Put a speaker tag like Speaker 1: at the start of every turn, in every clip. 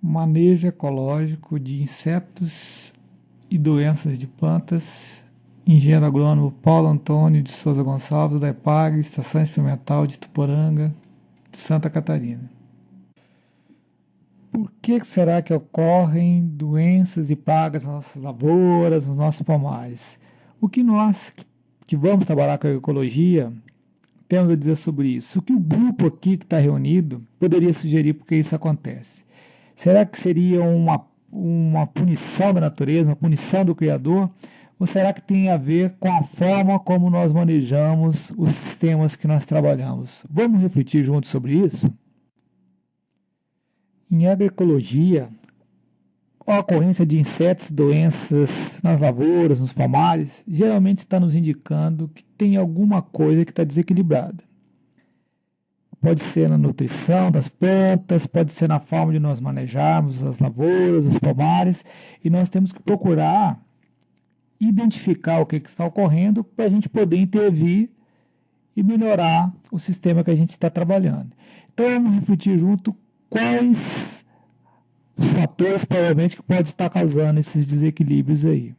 Speaker 1: Manejo ecológico de insetos e doenças de plantas. Engenheiro agrônomo Paulo Antônio de Souza Gonçalves, da EPAG, Estação Experimental de Tuporanga, Santa Catarina. Por que será que ocorrem doenças e pragas nas nossas lavouras, nos nossos pomares? O que nós que vamos trabalhar com a ecologia temos a dizer sobre isso? O que o grupo aqui que está reunido poderia sugerir porque isso acontece? Será que seria uma punição da natureza, uma punição do Criador? Ou será que tem a ver com a forma como nós manejamos os sistemas que nós trabalhamos? Vamos refletir juntos sobre isso? Em agroecologia, a ocorrência de insetos, doenças nas lavouras, nos pomares, geralmente está nos indicando que tem alguma coisa que está desequilibrada. Pode ser na nutrição das plantas, pode ser na forma de nós manejarmos as lavouras, os pomares, e nós temos que procurar identificar o que está ocorrendo para a gente poder intervir e melhorar o sistema que a gente está trabalhando. Então vamos refletir junto quais os fatores provavelmente que podem estar causando esses desequilíbrios aí.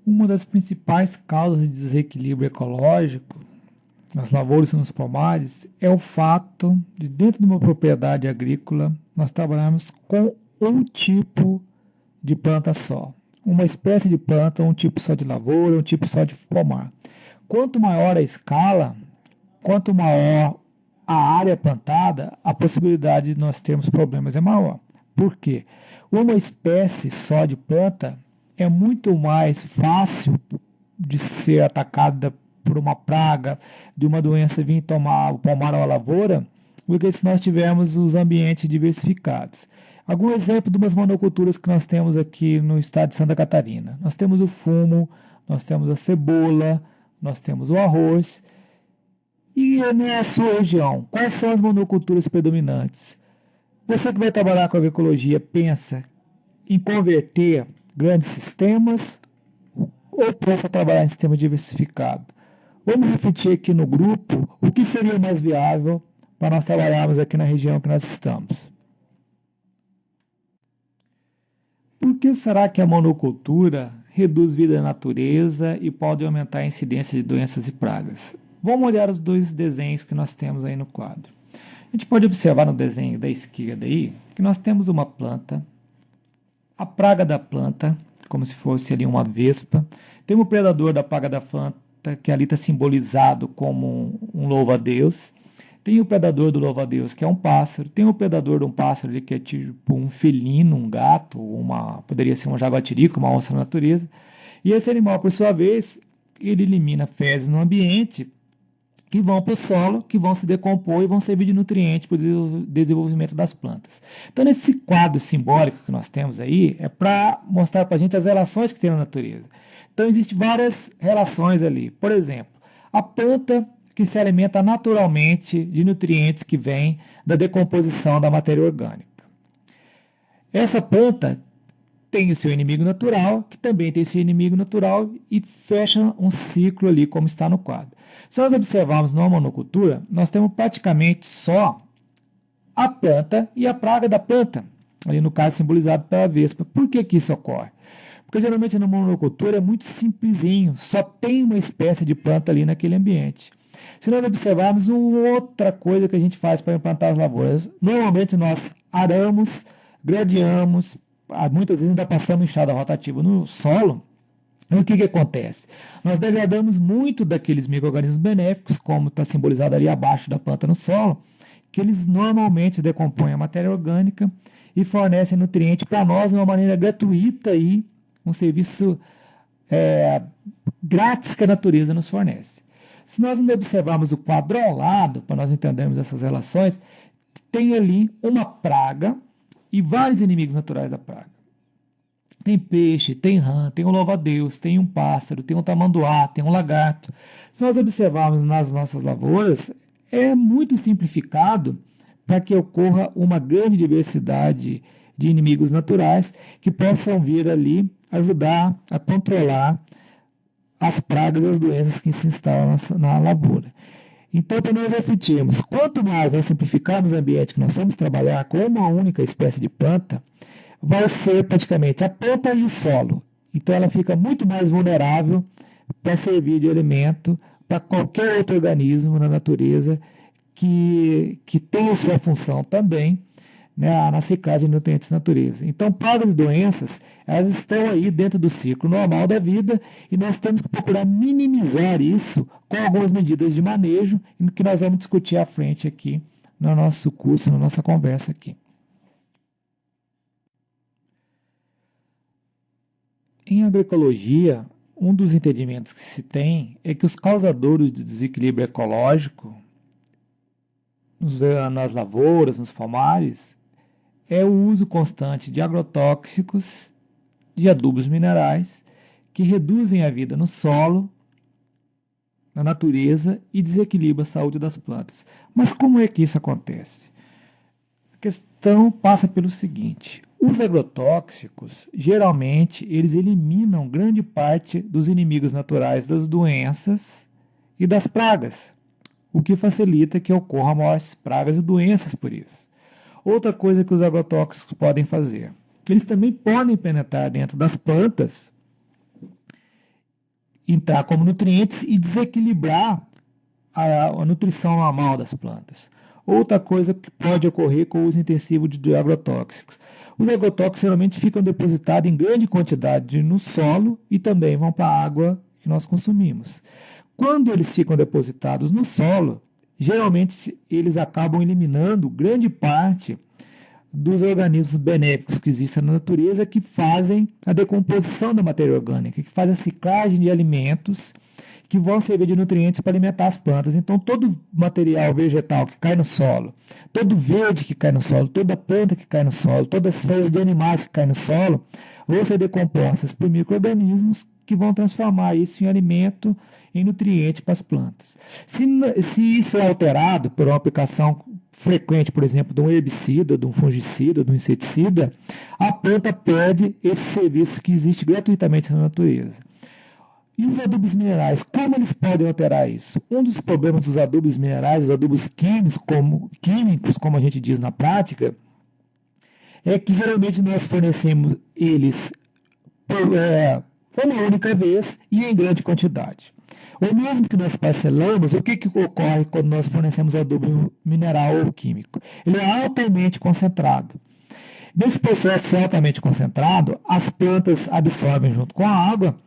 Speaker 1: Uma das principais causas de desequilíbrio ecológico nas lavouras e nos pomares é o fato de, dentro de uma propriedade agrícola, nós trabalharmos com um tipo de planta só. Uma espécie de planta, um tipo só de lavoura, um tipo só de pomar. Quanto maior a escala, quanto maior a área plantada, a possibilidade de nós termos problemas é maior. Por quê? Uma espécie só de planta é muito mais fácil de ser atacada por uma praga, de uma doença vir tomar o pomar ou a lavoura, do que se nós tivermos os ambientes diversificados. Algum exemplo de umas monoculturas que nós temos aqui no estado de Santa Catarina. Nós temos o fumo, nós temos a cebola, nós temos o arroz. E na sua região, quais são as monoculturas predominantes? Você que vai trabalhar com agroecologia pensa em converter grandes sistemas ou pensa em trabalhar em sistema diversificado? Vamos refletir aqui no grupo o que seria mais viável para nós trabalharmos aqui na região que nós estamos. Por que será que a monocultura reduz vida da natureza e pode aumentar a incidência de doenças e pragas? Vamos olhar os dois desenhos que nós temos aí no quadro. A gente pode observar no desenho da esquerda aí que nós temos uma planta, a praga da planta, como se fosse ali uma vespa. Tem o predador da praga da planta, que ali está simbolizado como um louva-a-Deus. Tem o predador do louva-a-Deus, que é um pássaro. Tem o predador de um pássaro ali, que é tipo um felino, um gato, poderia ser um jaguatirica, uma onça na natureza. E esse animal, por sua vez, ele elimina fezes no ambiente que vão para o solo, que vão se decompor e vão servir de nutriente para o desenvolvimento das plantas. Então, nesse quadro simbólico que nós temos aí, é para mostrar para a gente as relações que tem na natureza. Então, existem várias relações ali. Por exemplo, a planta que se alimenta naturalmente de nutrientes que vêm da decomposição da matéria orgânica. Essa planta tem o seu inimigo natural, que também tem o seu inimigo natural e fecha um ciclo ali, como está no quadro. Se nós observarmos numa monocultura, nós temos praticamente só a planta e a praga da planta, ali no caso simbolizado pela vespa. Por que isso ocorre? Porque geralmente na monocultura é muito simplesinho, só tem uma espécie de planta ali naquele ambiente. Se nós observarmos outra coisa que a gente faz para implantar as lavouras, normalmente nós aramos, gradeamos, muitas vezes ainda passamos enxada rotativa no solo. E o que acontece? Nós degradamos muito daqueles micro-organismos benéficos, como está simbolizado ali abaixo da planta no solo, que eles normalmente decompõem a matéria orgânica e fornecem nutrientes para nós de uma maneira gratuita e um serviço grátis que a natureza nos fornece. Se nós não observarmos o quadro ao lado, para nós entendermos essas relações, tem ali uma praga e vários inimigos naturais da praga. Tem peixe, tem rã, tem um louva-a-Deus, tem um pássaro, tem um tamanduá, tem um lagarto. Se nós observarmos nas nossas lavouras, é muito simplificado para que ocorra uma grande diversidade de inimigos naturais que possam vir ali ajudar a controlar as pragas e as doenças que se instalam na lavoura. Então, para nós refletirmos, quanto mais nós simplificarmos o ambiente que nós vamos trabalhar com uma única espécie de planta, vai ser praticamente a planta e o solo. Então, ela fica muito mais vulnerável para servir de alimento para qualquer outro organismo na natureza que tem a sua função também, né, na ciclagem de nutrientes da natureza. Então, pragas e doenças, elas estão aí dentro do ciclo normal da vida e nós temos que procurar minimizar isso com algumas medidas de manejo, que nós vamos discutir à frente aqui no nosso curso, na nossa conversa aqui. Em agroecologia, um dos entendimentos que se tem é que os causadores do desequilíbrio ecológico nas lavouras, nos pomares, é o uso constante de agrotóxicos, de adubos minerais, que reduzem a vida no solo, na natureza e desequilibram a saúde das plantas. Mas como é que isso acontece? A questão passa pelo seguinte: os agrotóxicos, geralmente, eles eliminam grande parte dos inimigos naturais das doenças e das pragas, o que facilita que ocorram maiores pragas e doenças por isso. Outra coisa que os agrotóxicos podem fazer, eles também podem penetrar dentro das plantas, entrar como nutrientes e desequilibrar a nutrição normal das plantas. Outra coisa que pode ocorrer com o uso intensivo de agrotóxicos. Os agrotóxicos geralmente ficam depositados em grande quantidade no solo e também vão para a água que nós consumimos. Quando eles ficam depositados no solo, geralmente eles acabam eliminando grande parte dos organismos benéficos que existem na natureza, que fazem a decomposição da matéria orgânica, que fazem a ciclagem de alimentos que vão servir de nutrientes para alimentar as plantas. Então, todo material vegetal que cai no solo, todo verde que cai no solo, toda planta que cai no solo, todas as fezes de animais que caem no solo, vão ser decompostas por micro-organismos que vão transformar isso em alimento, em nutriente para as plantas. Se isso é alterado por uma aplicação frequente, por exemplo, de um herbicida, de um fungicida, de um inseticida, a planta perde esse serviço que existe gratuitamente na natureza. E os adubos minerais, como eles podem alterar isso? Um dos problemas dos adubos minerais, os adubos químicos, como a gente diz na prática, é que geralmente nós fornecemos eles uma única vez e em grande quantidade. Ou mesmo que nós parcelamos, o que ocorre quando nós fornecemos adubo mineral ou químico? Ele é altamente concentrado. Nesse processo altamente concentrado, as plantas absorvem junto com a água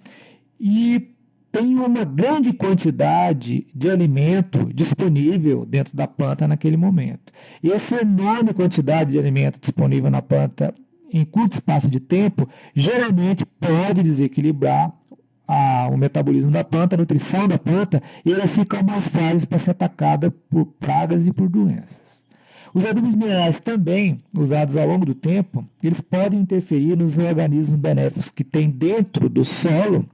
Speaker 1: e tem uma grande quantidade de alimento disponível dentro da planta naquele momento. E essa enorme quantidade de alimento disponível na planta em curto espaço de tempo, geralmente pode desequilibrar o metabolismo da planta, a nutrição da planta, e elas ficam mais frágeis para ser atacadas por pragas e por doenças. Os adubos minerais também, usados ao longo do tempo, eles podem interferir nos organismos benéficos que tem dentro do solo,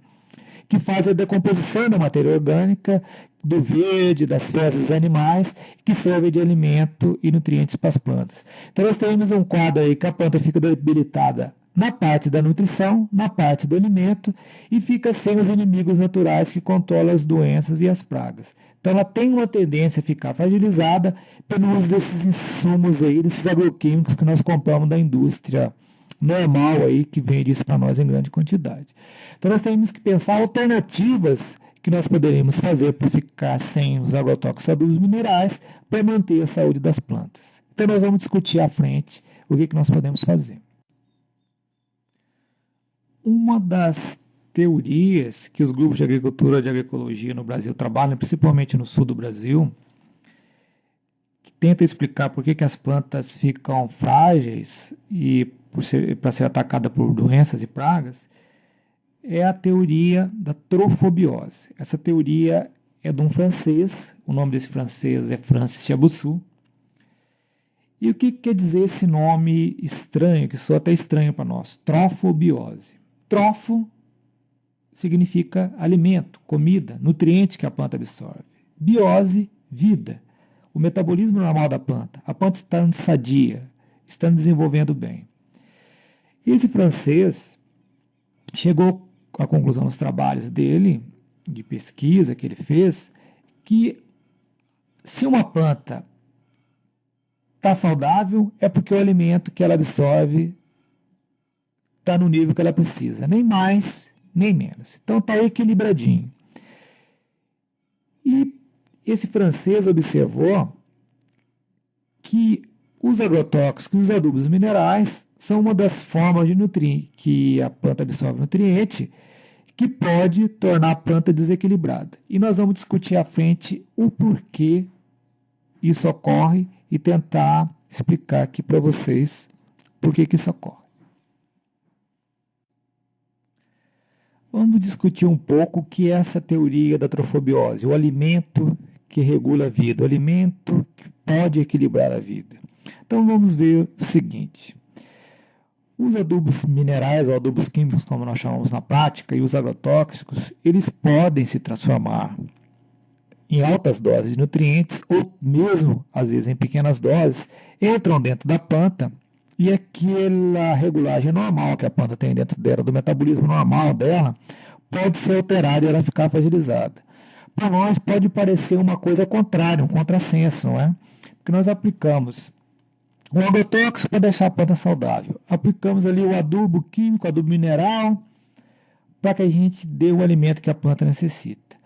Speaker 1: que fazem a decomposição da matéria orgânica, do verde, das fezes dos animais, que servem de alimento e nutrientes para as plantas. Então nós temos um quadro aí que a planta fica debilitada na parte da nutrição, na parte do alimento, e fica sem os inimigos naturais que controlam as doenças e as pragas. Então ela tem uma tendência a ficar fragilizada pelo uso desses insumos aí, desses agroquímicos que nós compramos da indústria normal aí, que vende isso para nós em grande quantidade. Então nós temos que pensar alternativas que nós poderíamos fazer para ficar sem os agrotóxicos e adubos minerais para manter a saúde das plantas. Então nós vamos discutir à frente o que nós podemos fazer. Uma das teorias que os grupos de agricultura e de agroecologia no Brasil trabalham, principalmente no sul do Brasil, que tenta explicar por que as plantas ficam frágeis e para ser atacada por doenças e pragas, é a teoria da trofobiose. Essa teoria é de um francês, o nome desse francês é Francis Chaboussu. E o que quer dizer esse nome estranho, que soa até estranho para nós? Trofobiose. Trofo significa alimento, comida, nutriente que a planta absorve. Biose, vida. O metabolismo normal da planta. A planta está sadia, está desenvolvendo bem. Esse francês chegou à conclusão nos trabalhos dele, de pesquisa que ele fez, que Se uma planta está saudável, é porque o alimento que ela absorve está no nível que ela precisa, nem mais, nem menos. Então está equilibradinho. E esse francês observou que os agrotóxicos e os adubos minerais são uma das formas de nutrir que a planta absorve nutriente que pode tornar a planta desequilibrada. E nós vamos discutir à frente o porquê isso ocorre e tentar explicar aqui para vocês por que isso ocorre. Vamos discutir um pouco o que é essa teoria da trofobiose, o alimento que regula a vida, o alimento que pode equilibrar a vida. Então vamos ver o seguinte: os adubos minerais ou adubos químicos, como nós chamamos na prática, e os agrotóxicos, eles podem se transformar em altas doses de nutrientes ou mesmo, às vezes, em pequenas doses, entram dentro da planta e aquela regulagem normal que a planta tem dentro dela, do metabolismo normal dela, pode ser alterada e ela ficar fragilizada. Para nós pode parecer uma coisa contrária, um contrassenso, não é? Porque nós aplicamos um agrotóxico para deixar a planta saudável. Aplicamos ali o adubo químico, adubo mineral, para que a gente dê o alimento que a planta necessita.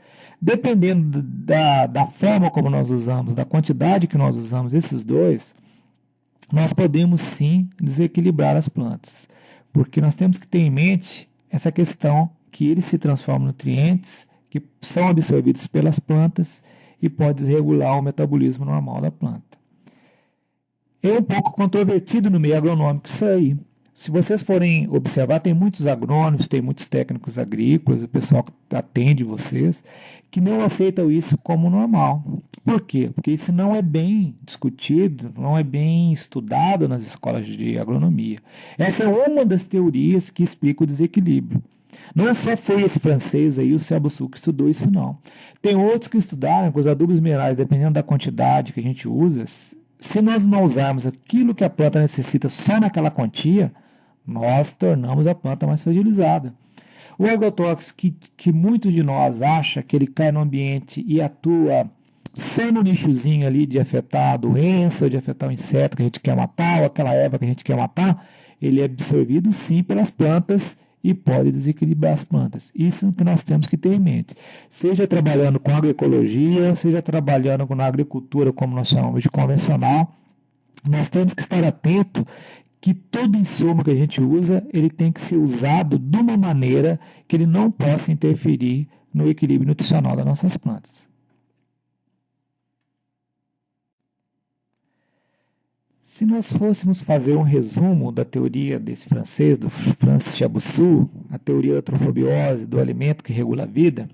Speaker 1: Dependendo da forma como nós usamos, da quantidade que nós usamos esses dois, nós podemos sim desequilibrar as plantas. Porque nós temos que ter em mente essa questão que eles se transformam em nutrientes que são absorvidos pelas plantas e pode desregular o metabolismo normal da planta. É um pouco controvertido no meio agronômico isso aí. Se vocês forem observar, tem muitos agrônomos, tem muitos técnicos agrícolas, o pessoal que atende vocês, que não aceitam isso como normal. Por quê? Porque isso não é bem discutido, não é bem estudado nas escolas de agronomia. Essa é uma das teorias que explica o desequilíbrio. Não só foi esse francês aí, o Seabussu, que estudou isso, não. Tem outros que estudaram que os adubos minerais, dependendo da quantidade que a gente usa, se nós não usarmos aquilo que a planta necessita só naquela quantia, nós tornamos a planta mais fragilizada. O agrotóxico que muitos de nós acham que ele cai no ambiente e atua só no nichozinho ali de afetar a doença, ou de afetar o inseto que a gente quer matar, ou aquela erva que a gente quer matar, ele é absorvido sim pelas plantas e pode desequilibrar as plantas. Isso é o que nós temos que ter em mente. Seja trabalhando com agroecologia, seja trabalhando na agricultura, como nós chamamos de convencional, nós temos que estar atento que todo insumo que a gente usa, ele tem que ser usado de uma maneira que ele não possa interferir no equilíbrio nutricional das nossas plantas. Se nós fôssemos fazer um resumo da teoria desse francês, do Francis Chaboussu, a teoria da trofobiose, do alimento que regula a vida,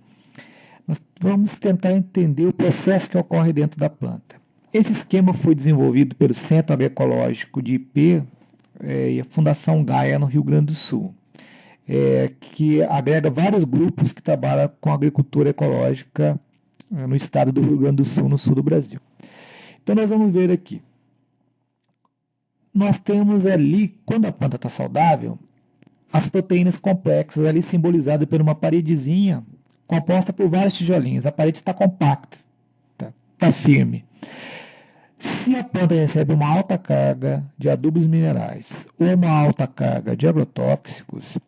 Speaker 1: nós vamos tentar entender o processo que ocorre dentro da planta. Esse esquema foi desenvolvido pelo Centro Agroecológico de IP e a Fundação Gaia no Rio Grande do Sul, que agrega vários grupos que trabalham com agricultura ecológica no estado do Rio Grande do Sul, no sul do Brasil. Então nós vamos ver aqui. Nós temos ali, quando a planta está saudável, as proteínas complexas ali simbolizadas por uma paredezinha composta por vários tijolinhos. A parede está compacta, está firme. Se a planta recebe uma alta carga de adubos minerais ou uma alta carga de agrotóxicos,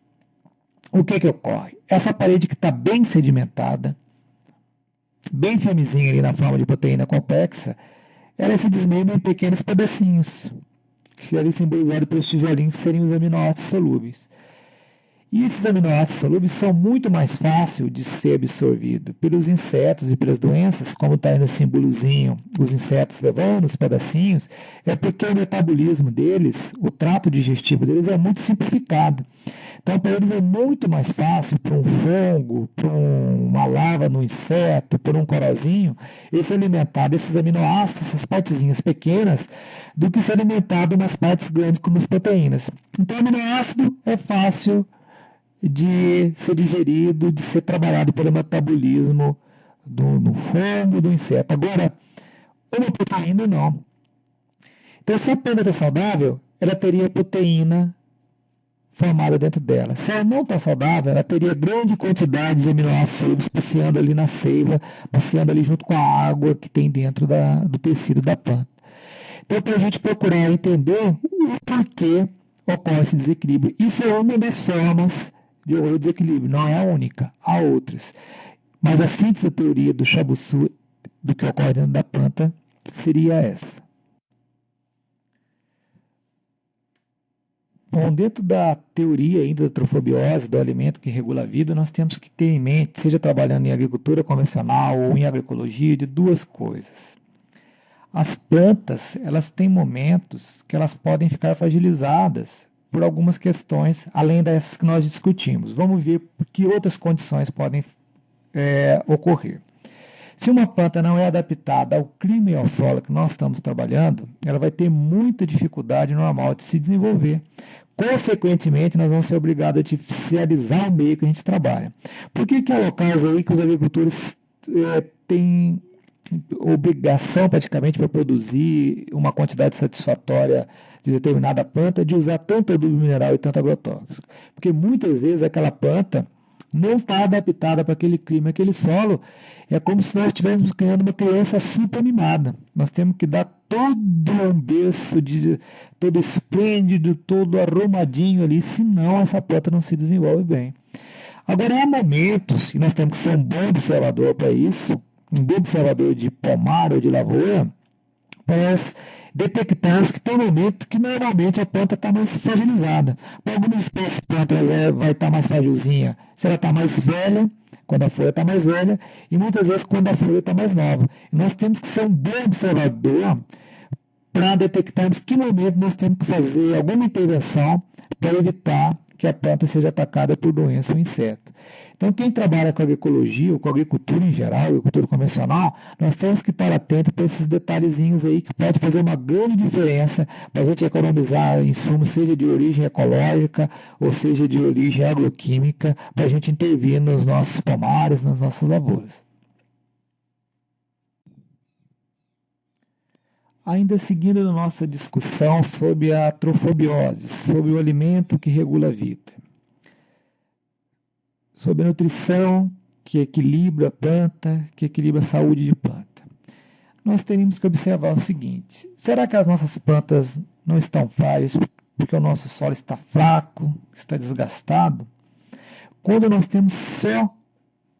Speaker 1: o que ocorre? Essa parede que está bem sedimentada, bem firmezinha ali na forma de proteína complexa, ela se desmembra em pequenos pedacinhos, que ali simbolizado pelos tijolinhos seriam os aminoácidos solúveis. E esses aminoácidos solúveis são muito mais fáceis de ser absorvidos pelos insetos e pelas doenças, como está aí no símbolozinho, os insetos levando os pedacinhos, é porque o metabolismo deles, o trato digestivo deles é muito simplificado. Então, para eles é muito mais fácil, para um fungo, para uma larva no inseto, para um corozinho, ele se alimentar desses aminoácidos, essas partezinhas pequenas, do que se alimentar de umas partes grandes como as proteínas. Então, o aminoácido é fácil de ser digerido, de ser trabalhado pelo metabolismo do fungo, do inseto. Agora, uma proteína não. Então, se a planta está saudável, ela teria proteína formada dentro dela. Se ela não está saudável, ela teria grande quantidade de aminoácidos passeando ali na seiva, passeando ali junto com a água que tem dentro do tecido da planta. Então, para a gente procurar entender o porquê ocorre esse desequilíbrio. Isso é uma das formas de ocorrer o desequilíbrio, não é a única, há outras. Mas a síntese da teoria do Shabusu, do que ocorre dentro da planta, seria essa. Bom, dentro da teoria ainda da trofobiose, do alimento que regula a vida, nós temos que ter em mente, seja trabalhando em agricultura convencional ou em agroecologia, de duas coisas. As plantas, elas têm momentos que elas podem ficar fragilizadas por algumas questões, além dessas que nós discutimos. Vamos ver que outras condições podem ocorrer. Se uma planta não é adaptada ao clima e ao solo que nós estamos trabalhando, ela vai ter muita dificuldade normal de se desenvolver. Consequentemente, nós vamos ser obrigados a artificializar o meio que a gente trabalha. Por que há locais aí que os agricultores têm obrigação praticamente para produzir uma quantidade satisfatória de determinada planta de usar tanto adubo mineral e tanto agrotóxico? Porque muitas vezes aquela planta não está adaptada para aquele clima, aquele solo. É como se nós estivéssemos criando uma criança super mimada. Nós temos que dar todo um berço, todo esplêndido, todo arrumadinho ali, senão essa planta não se desenvolve bem. Agora, há momentos, e nós temos que ser um bom observador para isso, um bom observador de pomar ou de lavoura, para nós detectarmos que tem momento que normalmente a planta está mais fragilizada. Para algumas espécies de planta ela vai estar mais frágilzinha se ela está mais velha, quando a folha está mais velha, e muitas vezes quando a folha está mais nova. E nós temos que ser um bom observador para detectarmos que momento nós temos que fazer alguma intervenção para evitar que a planta seja atacada por doença ou inseto. Então, quem trabalha com agroecologia ou com agricultura em geral, agricultura convencional, nós temos que estar atento para esses detalhezinhos aí que pode fazer uma grande diferença para a gente economizar insumos, seja de origem ecológica ou seja de origem agroquímica, para a gente intervir nos nossos pomares, nas nossas lavouras. Ainda seguindo a nossa discussão sobre a trofobiose, sobre o alimento que regula a vida, sobre a nutrição que equilibra a planta, que equilibra a saúde de planta. Nós teríamos que observar o seguinte: será que as nossas plantas não estão frágeis porque o nosso solo está fraco, está desgastado? Quando nós temos só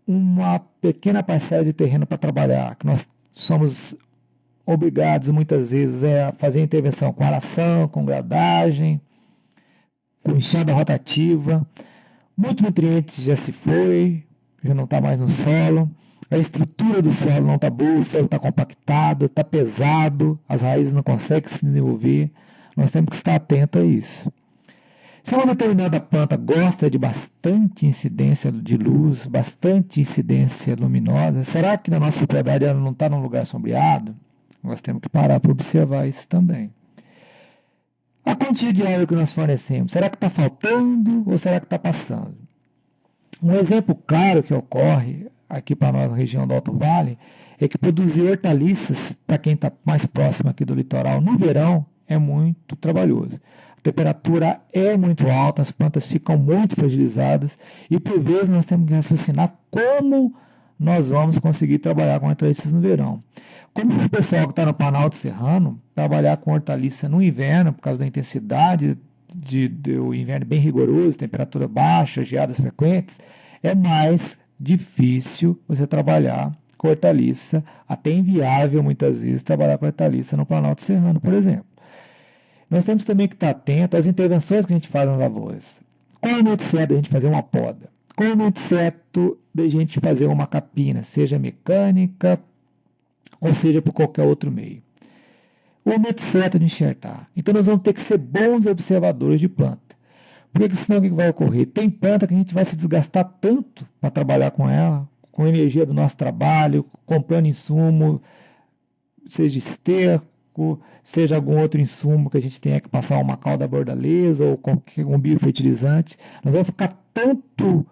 Speaker 1: uma pequena parcela de terreno para trabalhar, que nós somos obrigados muitas vezes a fazer intervenção com aração, com gradagem, com enxada rotativa, muito nutrientes já se foi, já não está mais no solo, a estrutura do solo não está boa, o solo está compactado, está pesado, as raízes não conseguem se desenvolver. Nós temos que estar atento a isso. Se uma determinada planta gosta de bastante incidência de luz, bastante incidência luminosa, será que na nossa propriedade ela não está num lugar sombreado? Nós temos que parar para observar isso também. A quantia de água que nós fornecemos, será que está faltando ou será que está passando? Um exemplo claro que ocorre aqui para nós na região do Alto Vale é que produzir hortaliças, para quem está mais próximo aqui do litoral, no verão é muito trabalhoso. A temperatura é muito alta, as plantas ficam muito fragilizadas e por vezes nós temos que raciocinar como nós vamos conseguir trabalhar com hortaliças no verão. Como o pessoal que está no Planalto Serrano, trabalhar com hortaliça no inverno, por causa da intensidade do inverno bem rigoroso, temperatura baixa, geadas frequentes, é mais difícil você trabalhar com hortaliça, até inviável muitas vezes trabalhar com hortaliça no Planalto Serrano, por exemplo. Nós temos também que estar atento às intervenções que a gente faz nas lavouras. Qual é o momento certo da gente fazer uma poda? Qual é o momento certo da gente fazer uma capina, seja mecânica, ou seja por qualquer outro meio? O momento certo de enxertar. Então nós vamos ter que ser bons observadores de planta. Porque senão o que vai ocorrer? Tem planta que a gente vai se desgastar tanto para trabalhar com ela, com a energia do nosso trabalho, comprando insumo, seja esterco, seja algum outro insumo que a gente tenha que passar uma calda bordaleza ou qualquer um biofertilizante. Nós vamos ficar tanto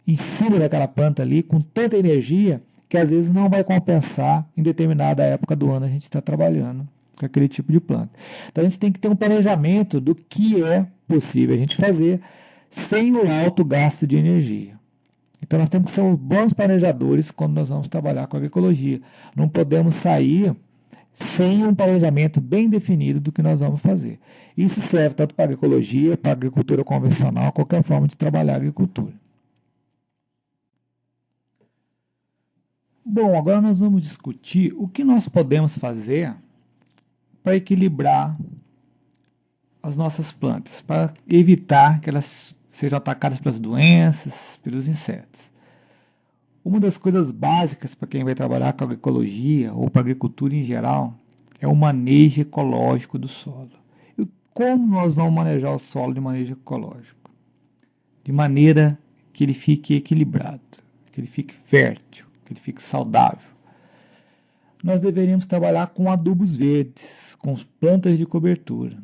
Speaker 1: em cima daquela planta ali, com tanta energia, que às vezes não vai compensar em determinada época do ano a gente está trabalhando com aquele tipo de planta. Então a gente tem que ter um planejamento do que é possível a gente fazer sem o alto gasto de energia. Então nós temos que ser bons planejadores quando nós vamos trabalhar com agroecologia. Não podemos sair sem um planejamento bem definido do que nós vamos fazer. Isso serve tanto para a agroecologia, para a agricultura convencional, qualquer forma de trabalhar a agricultura. Bom, agora nós vamos discutir o que nós podemos fazer para equilibrar as nossas plantas, para evitar que elas sejam atacadas pelas doenças, pelos insetos. Uma das coisas básicas para quem vai trabalhar com agroecologia ou para a agricultura em geral é o manejo ecológico do solo. E como nós vamos manejar o solo de manejo ecológico? De maneira que ele fique equilibrado, que ele fique fértil, que ele fique saudável. Nós deveríamos trabalhar com adubos verdes, com plantas de cobertura.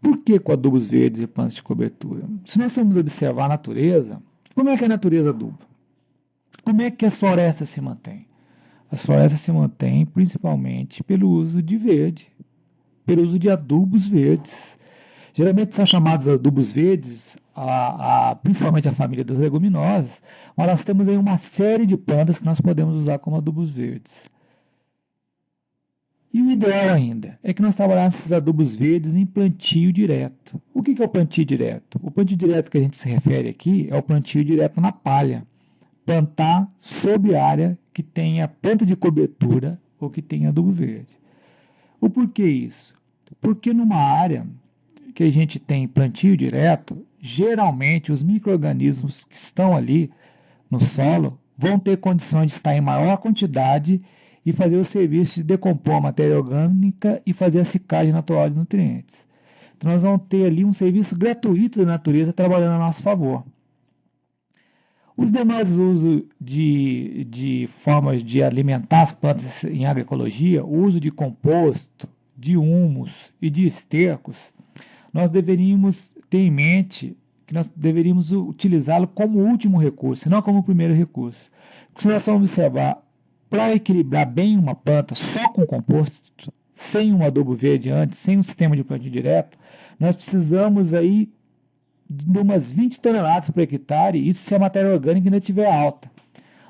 Speaker 1: Por que com adubos verdes e plantas de cobertura? Se nós formos observar a natureza, como é que a natureza aduba? Como é que as florestas se mantêm? As florestas se mantêm principalmente pelo uso de verde, pelo uso de adubos verdes. Geralmente são chamados adubos verdes, principalmente a família das leguminosas, mas nós temos aí uma série de plantas que nós podemos usar como adubos verdes. E o ideal ainda é que nós trabalhássemos esses adubos verdes em plantio direto. O que é o plantio direto? O plantio direto que a gente se refere aqui é o plantio direto na palha. Plantar sobre área que tenha planta de cobertura ou que tenha adubo verde. O porquê isso? Porque numa área que a gente tem plantio direto, geralmente os micro-organismos que estão ali no solo vão ter condições de estar em maior quantidade e fazer o serviço de decompor a matéria orgânica e fazer a ciclagem natural de nutrientes. Então nós vamos ter ali um serviço gratuito da natureza trabalhando a nosso favor. Os demais usos de formas de alimentar as plantas em agroecologia, o uso de composto, de humus e de estercos, nós deveríamos ter em mente que nós deveríamos utilizá-lo como último recurso, não como primeiro recurso. Porque se nós vamos observar, para equilibrar bem uma planta só com composto, sem um adubo verde antes, sem um sistema de plantio direto, nós precisamos aí de umas 20 toneladas por hectare, isso se a matéria orgânica ainda estiver alta.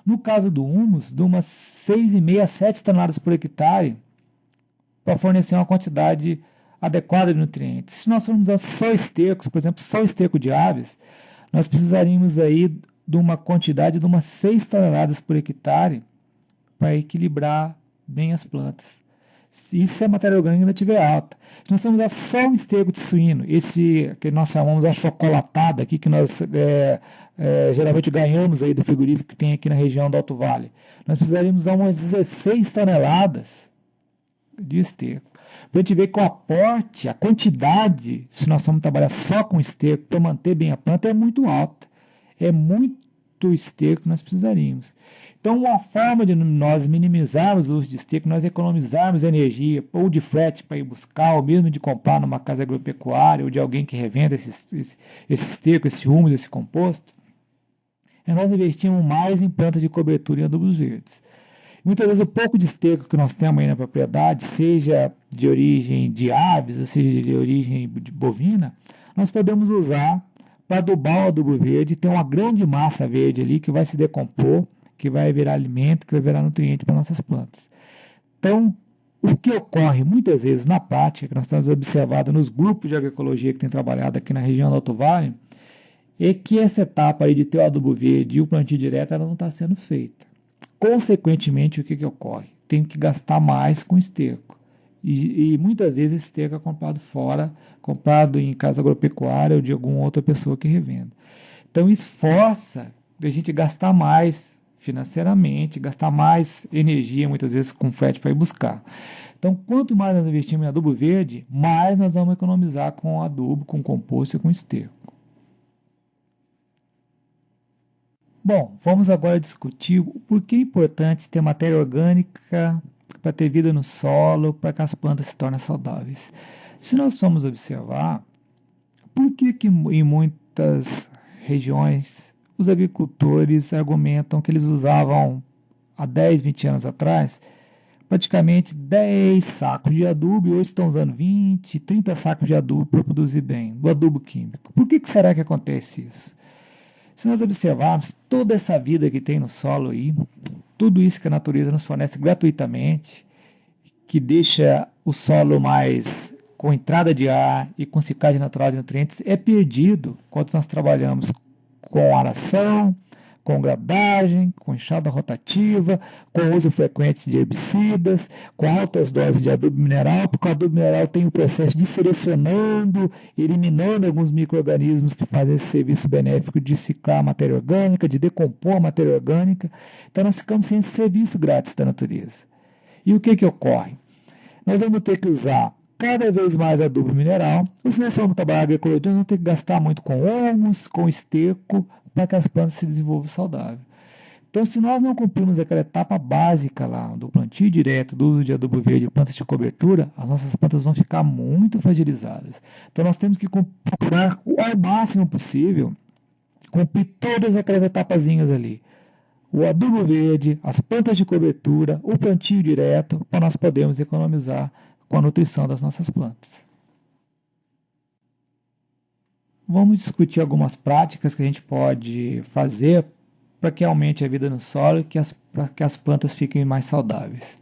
Speaker 1: No caso do humus, de umas 6,5 a 7 toneladas por hectare para fornecer uma quantidade adequada de nutrientes. Se nós formos usar só estercos, por exemplo, só esterco de aves, nós precisaríamos aí de uma quantidade de umas 6 toneladas por hectare para equilibrar bem as plantas. Isso se a matéria orgânica ainda estiver alta. Se nós vamos usar só o esterco de suíno, esse que nós chamamos de chocolatada, aqui, que nós geralmente ganhamos aí do frigorífico que tem aqui na região do Alto Vale, nós precisaríamos usar umas 16 toneladas de esterco. Para a gente ver que o aporte, a quantidade, se nós vamos trabalhar só com esterco para manter bem a planta, é muito alta. É muito esterco que nós precisaríamos. Então, uma forma de nós minimizarmos o uso de esterco, nós economizarmos energia, ou de frete para ir buscar, ou mesmo de comprar numa casa agropecuária, ou de alguém que revenda esse esterco, esse humus, esse composto, é nós investirmos mais em plantas de cobertura e adubos verdes. Muitas vezes o pouco de esterco que nós temos aí na propriedade, seja de origem de aves, ou seja de origem de bovina, nós podemos usar para adubar o adubo verde, ter uma grande massa verde ali que vai se decompor, que vai virar alimento, que vai virar nutriente para nossas plantas. Então, o que ocorre muitas vezes na prática, que nós temos observado nos grupos de agroecologia que têm trabalhado aqui na região do Alto Vale, é que essa etapa aí de ter o adubo verde e o plantio direto, ela não está sendo feita. Consequentemente, o que ocorre? Tem que gastar mais com esterco. E muitas vezes esse esterco é comprado fora, comprado em casa agropecuária ou de alguma outra pessoa que revenda. Então, isso força a gente gastar mais financeiramente, gastar mais energia, muitas vezes com frete para ir buscar. Então, quanto mais nós investimos em adubo verde, mais nós vamos economizar com adubo, com composto e com esterco. Bom, vamos agora discutir o porquê é importante ter matéria orgânica para ter vida no solo, para que as plantas se tornem saudáveis. Se nós formos observar, por que em muitas regiões os agricultores argumentam que eles usavam há 10, 20 anos atrás praticamente 10 sacos de adubo e hoje estão usando 20, 30 sacos de adubo para produzir bem, do adubo químico. Por que será que acontece isso? Se nós observarmos toda essa vida que tem no solo aí, tudo isso que a natureza nos fornece gratuitamente, que deixa o solo mais com entrada de ar e com secagem natural de nutrientes, é perdido quando nós trabalhamos com aração, com gradagem, com enxada rotativa, com uso frequente de herbicidas, com altas doses de adubo mineral, porque o adubo mineral tem o processo de selecionando, eliminando alguns micro-organismos que fazem esse serviço benéfico de ciclar a matéria orgânica, de decompor a matéria orgânica. Então nós ficamos sem esse serviço grátis da natureza. E o que ocorre? Nós vamos ter que usar cada vez mais adubo mineral, ou se nós formos trabalhar agroecologia, nós vamos ter que gastar muito com humus, com esterco, para que as plantas se desenvolvam saudável. Então, se nós não cumprirmos aquela etapa básica lá, do plantio direto, do uso de adubo verde, plantas de cobertura, as nossas plantas vão ficar muito fragilizadas. Então, nós temos que procurar ao máximo possível cumprir todas aquelas etapazinhas ali. O adubo verde, as plantas de cobertura, o plantio direto, para nós podermos economizar com a nutrição das nossas plantas. Vamos discutir algumas práticas que a gente pode fazer para que aumente a vida no solo e para que as plantas fiquem mais saudáveis.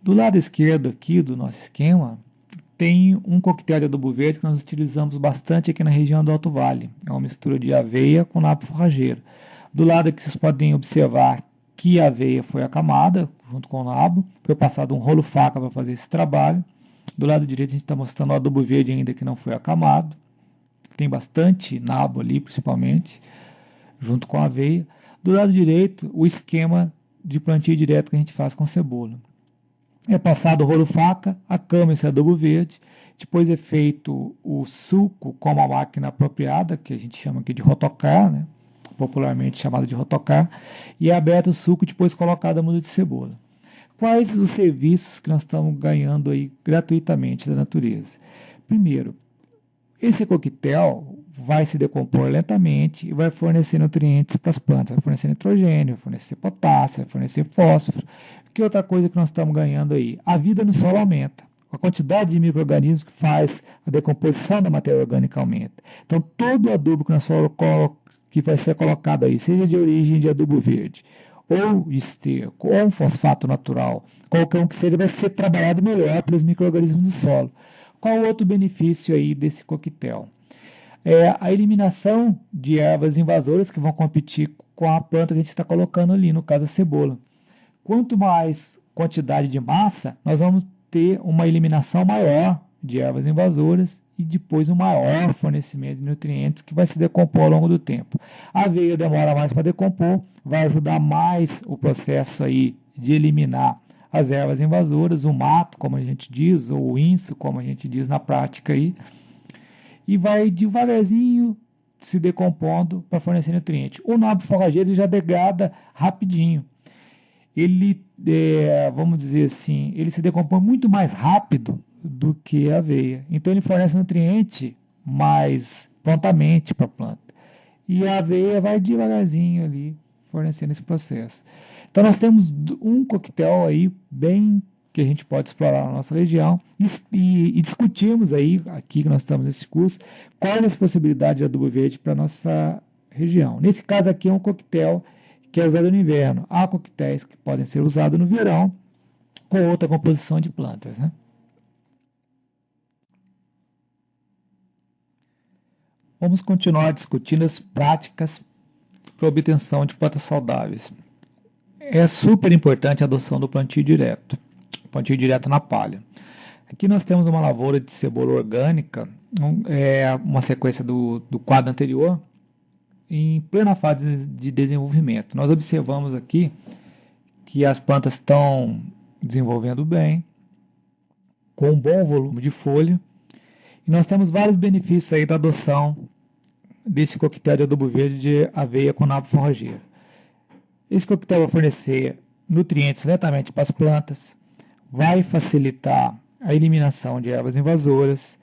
Speaker 1: Do lado esquerdo aqui do nosso esquema, tem um coquetel de adubo verde que nós utilizamos bastante aqui na região do Alto Vale. É uma mistura de aveia com nabo forrageiro. Do lado aqui vocês podem observar que a aveia foi acamada junto com o nabo, foi passado um rolo faca para fazer esse trabalho. Do lado direito a gente está mostrando o adubo verde ainda que não foi acamado. Tem bastante nabo ali, principalmente, junto com a aveia. Do lado direito, o esquema de plantio direto que a gente faz com cebola. É passado o rolo faca, a cama esse adubo verde, depois é feito o suco com uma máquina apropriada, que a gente chama aqui de rotocar, né? Popularmente chamado de rotocar, e é aberto o suco e depois colocado a muda de cebola. Quais os serviços que nós estamos ganhando aí gratuitamente da natureza? Primeiro, esse coquetel vai se decompor lentamente e vai fornecer nutrientes para as plantas, vai fornecer nitrogênio, vai fornecer potássio, vai fornecer fósforo. Que outra coisa que nós estamos ganhando aí? A vida no solo aumenta. A quantidade de micro-organismos que faz a decomposição da matéria orgânica aumenta. Então, todo o adubo que vai ser colocado aí, seja de origem de adubo verde, ou esterco, ou um fosfato natural, qualquer um que seja, vai ser trabalhado melhor pelos micro-organismos do solo. Qual o outro benefício aí desse coquetel? É a eliminação de ervas invasoras que vão competir com a planta que a gente está colocando ali, no caso a cebola. Quanto mais quantidade de massa, nós vamos ter uma eliminação maior de ervas invasoras e depois um maior fornecimento de nutrientes que vai se decompor ao longo do tempo. A aveia demora mais para decompor, vai ajudar mais o processo aí de eliminar as ervas invasoras, o mato, como a gente diz, ou o inso, como a gente diz na prática aí, e vai devagarzinho se decompondo para fornecer nutriente. O nabo forrageiro já degrada rapidinho. Ele, vamos dizer assim, ele se decompõe muito mais rápido do que a aveia. Então ele fornece nutriente mais prontamente para a planta. E a aveia vai devagarzinho ali fornecendo esse processo. Então nós temos um coquetel aí bem que a gente pode explorar na nossa região e discutirmos aí, aqui que nós estamos nesse curso, quais as possibilidades de adubo verde para a nossa região. Nesse caso aqui é um coquetel que é usado no inverno. Há coquetéis que podem ser usados no verão com outra composição de plantas, né? Vamos continuar discutindo as práticas para obtenção de plantas saudáveis. É super importante a adoção do plantio direto na palha. Aqui nós temos uma lavoura de cebola orgânica, uma sequência do quadro anterior, em plena fase de desenvolvimento. Nós observamos aqui que as plantas estão desenvolvendo bem, com um bom volume de folha, e nós temos vários benefícios aí da adoção desse coquetel de adubo verde de aveia com nabo forrageiro. Esse coquetel vai fornecer nutrientes lentamente para as plantas, vai facilitar a eliminação de ervas invasoras,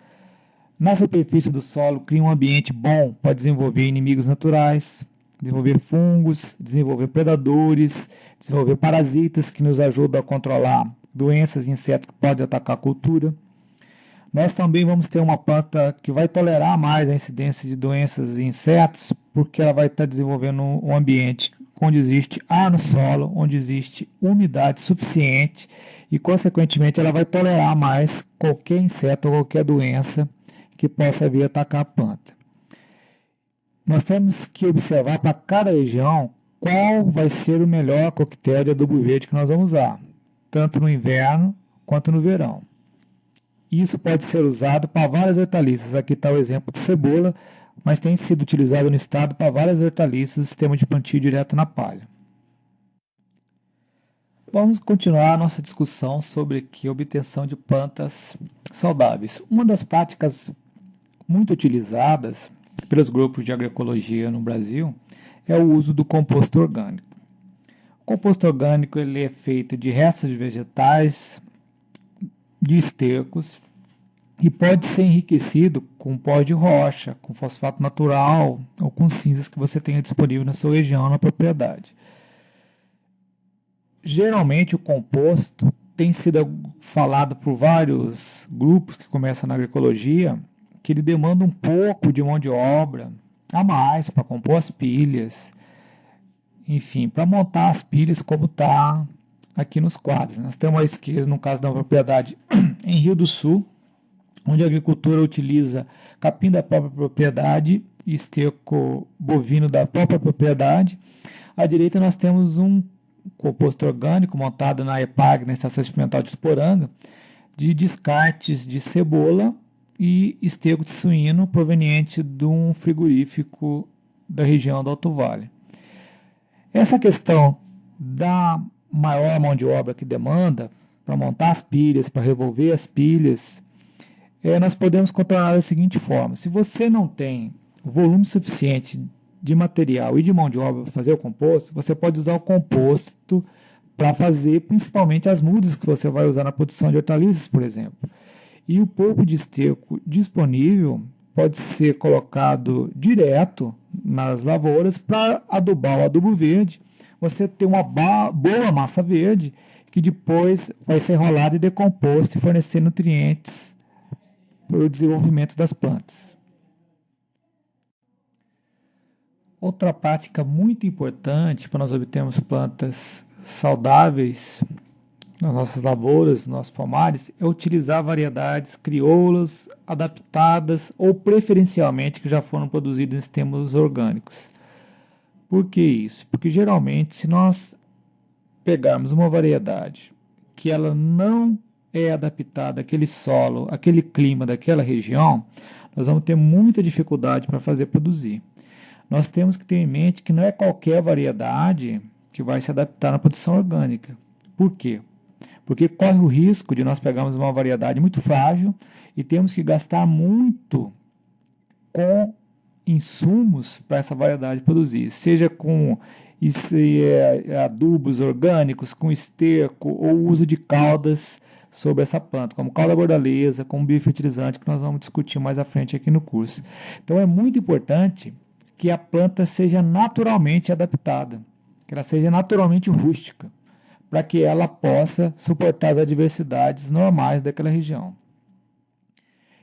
Speaker 1: na superfície do solo cria um ambiente bom para desenvolver inimigos naturais, desenvolver fungos, desenvolver predadores, desenvolver parasitas que nos ajudam a controlar doenças e insetos que podem atacar a cultura. Nós também vamos ter uma planta que vai tolerar mais a incidência de doenças e insetos, porque ela vai estar desenvolvendo um ambiente onde existe ar no solo, onde existe umidade suficiente e, consequentemente, ela vai tolerar mais qualquer inseto ou qualquer doença que possa vir atacar a planta. Nós temos que observar para cada região qual vai ser o melhor coquetel de adubo verde que nós vamos usar, tanto no inverno quanto no verão. Isso pode ser usado para várias hortaliças. Aqui está o exemplo de cebola, mas tem sido utilizado no estado para várias hortaliças, sistema de plantio direto na palha. Vamos continuar a nossa discussão sobre a obtenção de plantas saudáveis. Uma das práticas muito utilizadas pelos grupos de agroecologia no Brasil é o uso do composto orgânico. O composto orgânico ele é feito de restos de vegetais, de estercos, e pode ser enriquecido com pó de rocha, com fosfato natural ou com cinzas que você tenha disponível na sua região, na propriedade. Geralmente o composto tem sido falado por vários grupos que começam na agroecologia, que ele demanda um pouco de mão de obra a mais para compor as pilhas, enfim, para montar as pilhas como está aqui nos quadros. Nós temos à esquerda, no caso da propriedade em Rio do Sul, onde a agricultura utiliza capim da própria propriedade e esterco bovino da própria propriedade. À direita nós temos um composto orgânico montado na EPAG, na Estação Experimental de Tuporanga, de descartes de cebola e esterco de suíno proveniente de um frigorífico da região do Alto Vale. Essa questão da maior mão de obra que demanda para montar as pilhas, para revolver as pilhas, nós podemos controlar da seguinte forma: se você não tem volume suficiente de material e de mão de obra para fazer o composto, você pode usar o composto para fazer principalmente as mudas que você vai usar na produção de hortaliças, por exemplo. E o pouco de esterco disponível pode ser colocado direto nas lavouras para adubar o adubo verde. Você tem uma boa massa verde que depois vai ser rolada e decomposto e fornecer nutrientes para o desenvolvimento das plantas. Outra prática muito importante para nós obtermos plantas saudáveis nas nossas lavouras, nos nossos pomares, é utilizar variedades crioulas, adaptadas ou preferencialmente que já foram produzidas em sistemas orgânicos. Por que isso? Porque geralmente, se nós pegarmos uma variedade que ela não é adaptada àquele solo, àquele clima daquela região, nós vamos ter muita dificuldade para fazer produzir. Nós temos que ter em mente que não é qualquer variedade que vai se adaptar na produção orgânica. Por quê? Porque corre o risco de nós pegarmos uma variedade muito frágil e temos que gastar muito com insumos para essa variedade produzir, seja com adubos orgânicos, com esterco ou uso de caudas sobre essa planta, como cauda bordaleza, como biofertilizante, que nós vamos discutir mais à frente aqui no curso. Então é muito importante que a planta seja naturalmente adaptada, que ela seja naturalmente rústica, para que ela possa suportar as adversidades normais daquela região.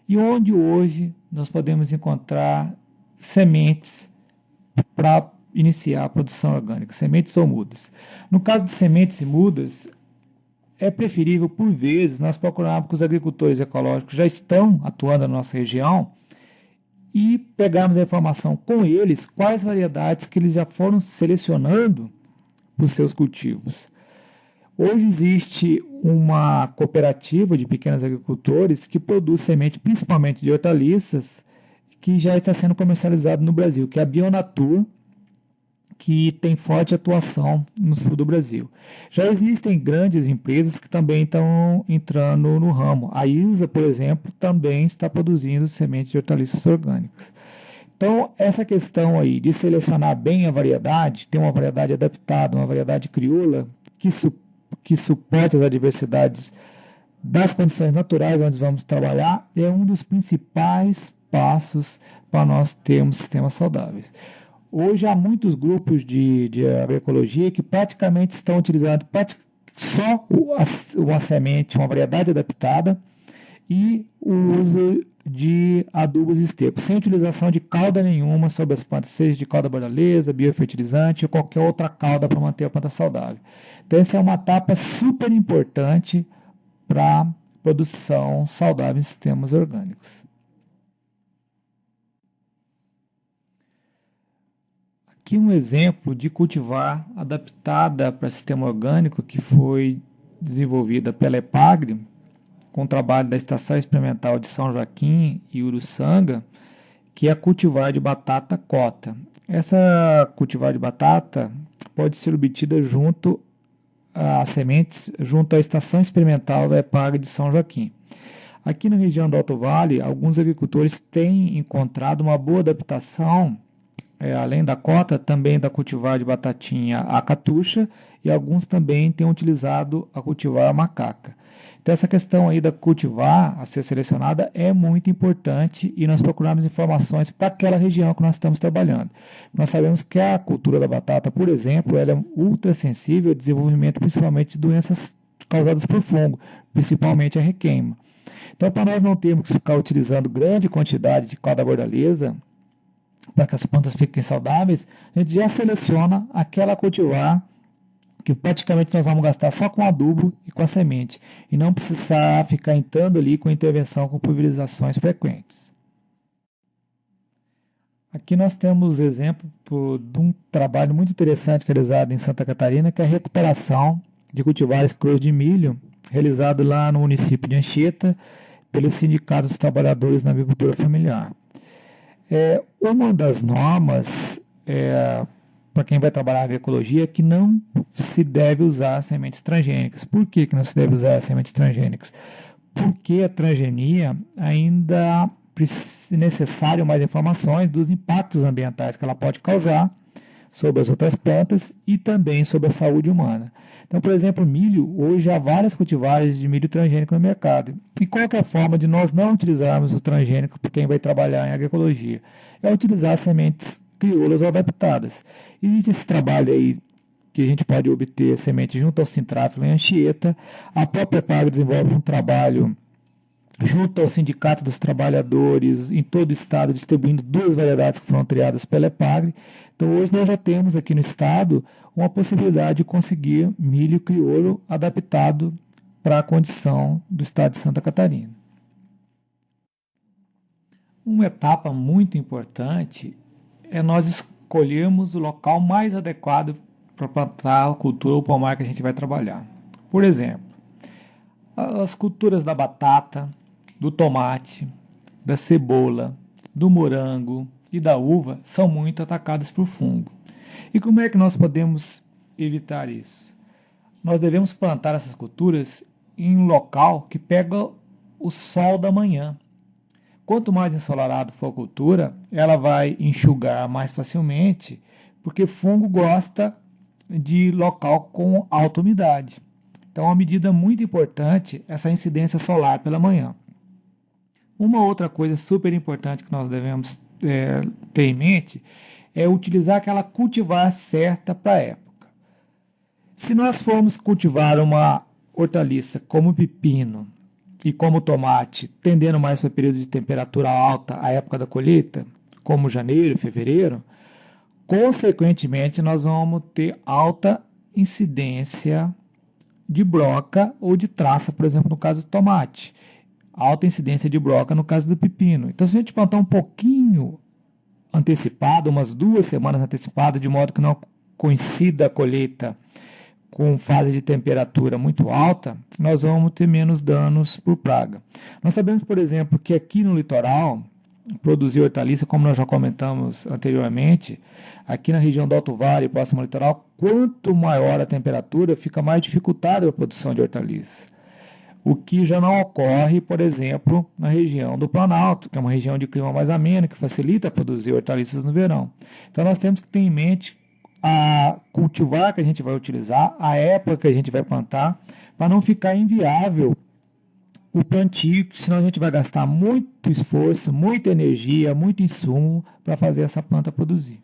Speaker 1: E onde hoje nós podemos encontrar sementes para iniciar a produção orgânica, sementes ou mudas. No caso de sementes e mudas, é preferível, por vezes, nós procurarmos que os agricultores ecológicos já estão atuando na nossa região e pegarmos a informação com eles, quais variedades que eles já foram selecionando para os seus cultivos. Hoje existe uma cooperativa de pequenos agricultores que produz semente principalmente de hortaliças, que já está sendo comercializado no Brasil, que é a Bionatur, que tem forte atuação no sul do Brasil. Já existem grandes empresas que também estão entrando no ramo. A ISA, por exemplo, também está produzindo sementes de hortaliças orgânicas. Então, essa questão aí de selecionar bem a variedade, ter uma variedade adaptada, uma variedade crioula, que suporte as adversidades das condições naturais onde vamos trabalhar, é um dos principais passos para nós termos sistemas saudáveis. Hoje há muitos grupos de agroecologia que praticamente estão utilizando só uma semente, uma variedade adaptada e o uso de adubos estercos, sem utilização de cauda nenhuma sobre as plantas, seja de cauda boralesa, biofertilizante ou qualquer outra cauda para manter a planta saudável. Então, essa é uma etapa super importante para a produção saudável em sistemas orgânicos. Aqui um exemplo de cultivar adaptada para sistema orgânico que foi desenvolvida pela EPAGRE, com o trabalho da Estação Experimental de São Joaquim e Uruçanga, que é a cultivar de batata cota. Essa cultivar de batata pode ser obtida junto às sementes, junto à Estação Experimental da EPAGRE de São Joaquim. Aqui na região do Alto Vale, alguns agricultores têm encontrado uma boa adaptação, além da cota, também da cultivar de batatinha a catuxa, e alguns também têm utilizado a cultivar a macaca. Então, essa questão aí da cultivar a ser selecionada é muito importante e nós procuramos informações para aquela região que nós estamos trabalhando. Nós sabemos que a cultura da batata, por exemplo, ela é ultra sensível ao desenvolvimento principalmente de doenças causadas por fungo, principalmente a requeima. Então, para nós não termos que ficar utilizando grande quantidade de cauda bordaleza para que as plantas fiquem saudáveis, a gente já seleciona aquela cultivar que praticamente nós vamos gastar só com adubo e com a semente, e não precisar ficar entrando ali com intervenção com pulverizações frequentes. Aqui nós temos exemplo de um trabalho muito interessante realizado em Santa Catarina, que é a recuperação de cultivares crus de milho, realizado lá no município de Anchieta, pelo Sindicato dos Trabalhadores na Agricultura Familiar. Uma das normas para quem vai trabalhar na agroecologia é que não se deve usar sementes transgênicas. Por que não se deve usar sementes transgênicas? Porque a transgenia ainda é necessário mais informações dos impactos ambientais que ela pode causar sobre as outras plantas e também sobre a saúde humana. Então, por exemplo, milho, hoje há várias cultivares de milho transgênico no mercado. E qual é a forma de nós não utilizarmos o transgênico para quem vai trabalhar em agroecologia? É utilizar sementes crioulas ou adaptadas. Existe esse trabalho aí que a gente pode obter sementes junto ao Sintráfilo em Anchieta. A própria EPAGRE desenvolve um trabalho junto ao Sindicato dos Trabalhadores em todo o estado, distribuindo 2 variedades que foram triadas pela EPAGRE. Então, hoje nós já temos aqui no estado uma possibilidade de conseguir milho crioulo adaptado para a condição do estado de Santa Catarina. Uma etapa muito importante é nós escolhermos o local mais adequado para plantar a cultura ou pomar que a gente vai trabalhar. Por exemplo, as culturas da batata, do tomate, da cebola, do morango e da uva são muito atacadas por fungo. E como é que nós podemos evitar isso? Nós devemos plantar essas culturas em um local que pega o sol da manhã. Quanto mais ensolarado for a cultura, ela vai enxugar mais facilmente, porque fungo gosta de local com alta umidade. Então, é uma medida muito importante essa incidência solar pela manhã. Uma outra coisa super importante que nós devemos ter em mente é utilizar aquela cultivar certa para a época. Se nós formos cultivar uma hortaliça como pepino e como tomate, tendendo mais para período de temperatura alta, a época da colheita, como janeiro, fevereiro, consequentemente nós vamos ter alta incidência de broca ou de traça, por exemplo, no caso do tomate. Alta incidência de broca no caso do pepino. Então, se a gente plantar um pouquinho antecipado, umas 2 semanas antecipado, de modo que não coincida a colheita com fase de temperatura muito alta, nós vamos ter menos danos por praga. Nós sabemos, por exemplo, que aqui no litoral, produzir hortaliça, como nós já comentamos anteriormente, aqui na região do Alto Vale, próximo ao litoral, quanto maior a temperatura, fica mais dificultada a produção de hortaliças. O que já não ocorre, por exemplo, na região do Planalto, que é uma região de clima mais ameno, que facilita produzir hortaliças no verão. Então, nós temos que ter em mente a cultivar que a gente vai utilizar, a época que a gente vai plantar, para não ficar inviável o plantio, senão a gente vai gastar muito esforço, muita energia, muito insumo para fazer essa planta produzir.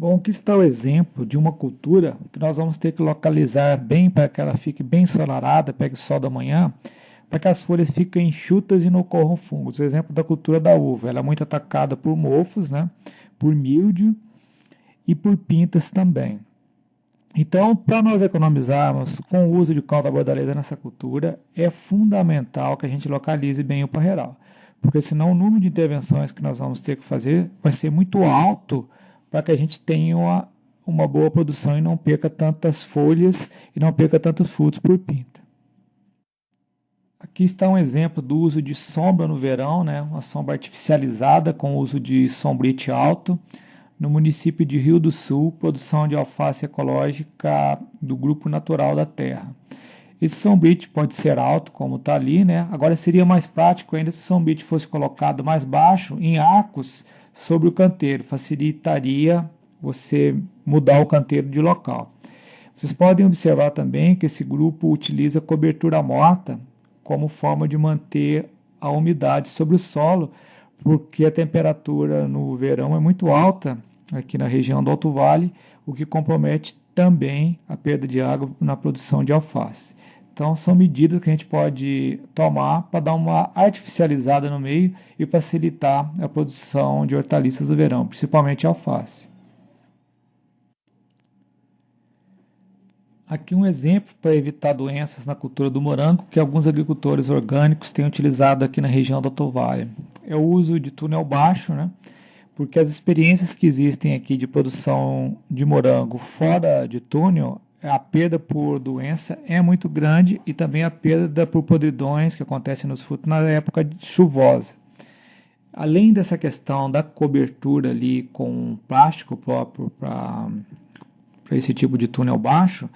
Speaker 1: Bom, aqui está o exemplo de uma cultura que nós vamos ter que localizar bem para que ela fique bem ensolarada, pegue sol da manhã, para que as folhas fiquem enxutas e não ocorram fungos. O exemplo da cultura da uva, ela é muito atacada por mofos, né, por míldio e por pintas também. Então, para nós economizarmos com o uso de cal da bordaleza nessa cultura, é fundamental que a gente localize bem o parreiral, porque senão o número de intervenções que nós vamos ter que fazer vai ser muito alto para que a gente tenha uma boa produção e não perca tantas folhas e não perca tantos frutos por pinta. Aqui está um exemplo do uso de sombra no verão, né? Uma sombra artificializada com o uso de sombrite alto. No município de Rio do Sul, produção de alface ecológica do Grupo Natural da Terra. Esse sombrite pode ser alto, como está ali, né? Agora seria mais prático ainda se o sombrite fosse colocado mais baixo, em arcos, sobre o canteiro. Facilitaria você mudar o canteiro de local. Vocês podem observar também que esse grupo utiliza cobertura morta como forma de manter a umidade sobre o solo, porque a temperatura no verão é muito alta aqui na região do Alto Vale, o que compromete também a perda de água na produção de alface. Então, são medidas que a gente pode tomar para dar uma artificializada no meio e facilitar a produção de hortaliças do verão, principalmente alface. Aqui um exemplo para evitar doenças na cultura do morango que alguns agricultores orgânicos têm utilizado aqui na região do Alto Vale. É o uso de túnel baixo, né? Porque as experiências que existem aqui de produção de morango fora de túnel, a perda por doença é muito grande e também a perda por podridões que acontecem nos frutos na época chuvosa. Além dessa questão da cobertura ali com plástico próprio para esse tipo de túnel baixo,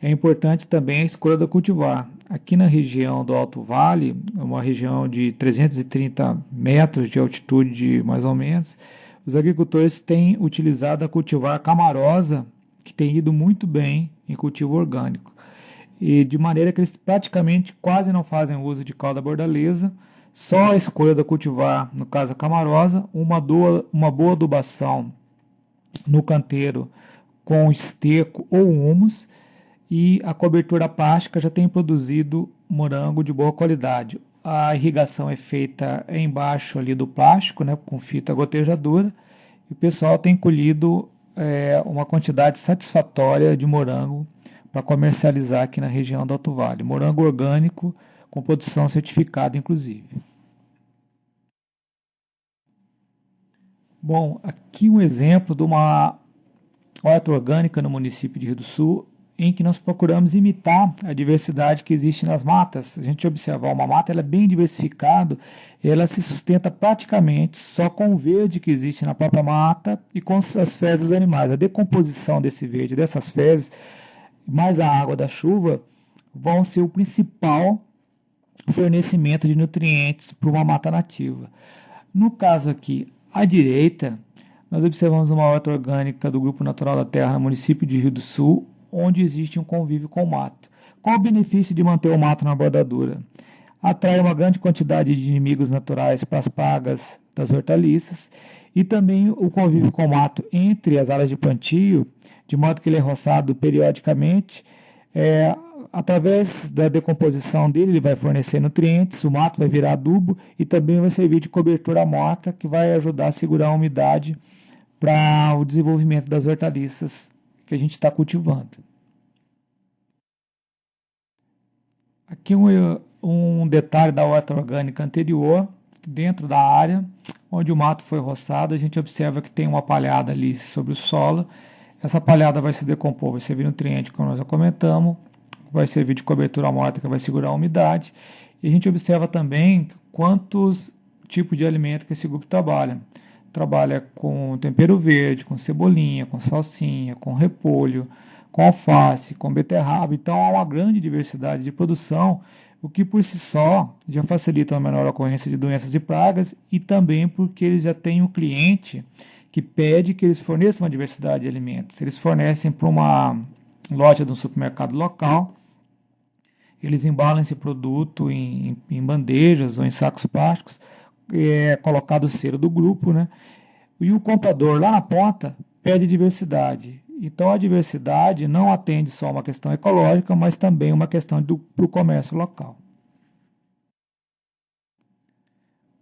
Speaker 1: é importante também a escolha da cultivar. Aqui na região do Alto Vale, uma região de 330 metros de altitude mais ou menos, os agricultores têm utilizado a cultivar camarosa, que tem ido muito bem em cultivo orgânico. E de maneira que eles praticamente quase não fazem uso de cal da bordaleza, só a escolha da cultivar, no caso a camarosa, uma boa adubação no canteiro com esterco ou humus, e a cobertura plástica já tem produzido morango de boa qualidade. A irrigação é feita embaixo ali do plástico, né, com fita gotejadora, e o pessoal tem colhido uma quantidade satisfatória de morango para comercializar aqui na região do Alto Vale. Morango orgânico com produção certificada, inclusive. Bom, aqui um exemplo de uma horta orgânica no município de Rio do Sul, em que nós procuramos imitar a diversidade que existe nas matas. A gente observar uma mata, ela é bem diversificada, ela se sustenta praticamente só com o verde que existe na própria mata e com as fezes dos animais. A decomposição desse verde, dessas fezes, mais a água da chuva, vão ser o principal fornecimento de nutrientes para uma mata nativa. No caso aqui, à direita, nós observamos uma horta orgânica do Grupo Natural da Terra no município de Rio do Sul, onde existe um convívio com o mato. Qual o benefício de manter o mato na bordadura? Atrai uma grande quantidade de inimigos naturais para as pragas das hortaliças e também o convívio com o mato entre as áreas de plantio, de modo que ele é roçado periodicamente. Através da decomposição dele, ele vai fornecer nutrientes, o mato vai virar adubo e também vai servir de cobertura morta, que vai ajudar a segurar a umidade para o desenvolvimento das hortaliças que a gente está cultivando. Aqui um detalhe da horta orgânica anterior, dentro da área onde o mato foi roçado, a gente observa que tem uma palhada ali sobre o solo. Essa palhada vai se decompor, vai servir nutriente, como nós já comentamos, vai servir de cobertura morta, que vai segurar a umidade. E a gente observa também quantos tipos de alimento que esse grupo trabalha. Trabalha com tempero verde, com cebolinha, com salsinha, com repolho, com alface, com beterraba. Então há uma grande diversidade de produção, o que por si só já facilita a menor ocorrência de doenças e pragas e também porque eles já têm um cliente que pede que eles forneçam uma diversidade de alimentos. Eles fornecem para uma loja de um supermercado local, eles embalam esse produto em bandejas ou em sacos plásticos, colocado o selo do grupo, né? E o comprador lá na ponta pede diversidade. Então, a diversidade não atende só uma questão ecológica, mas também uma questão para o comércio local.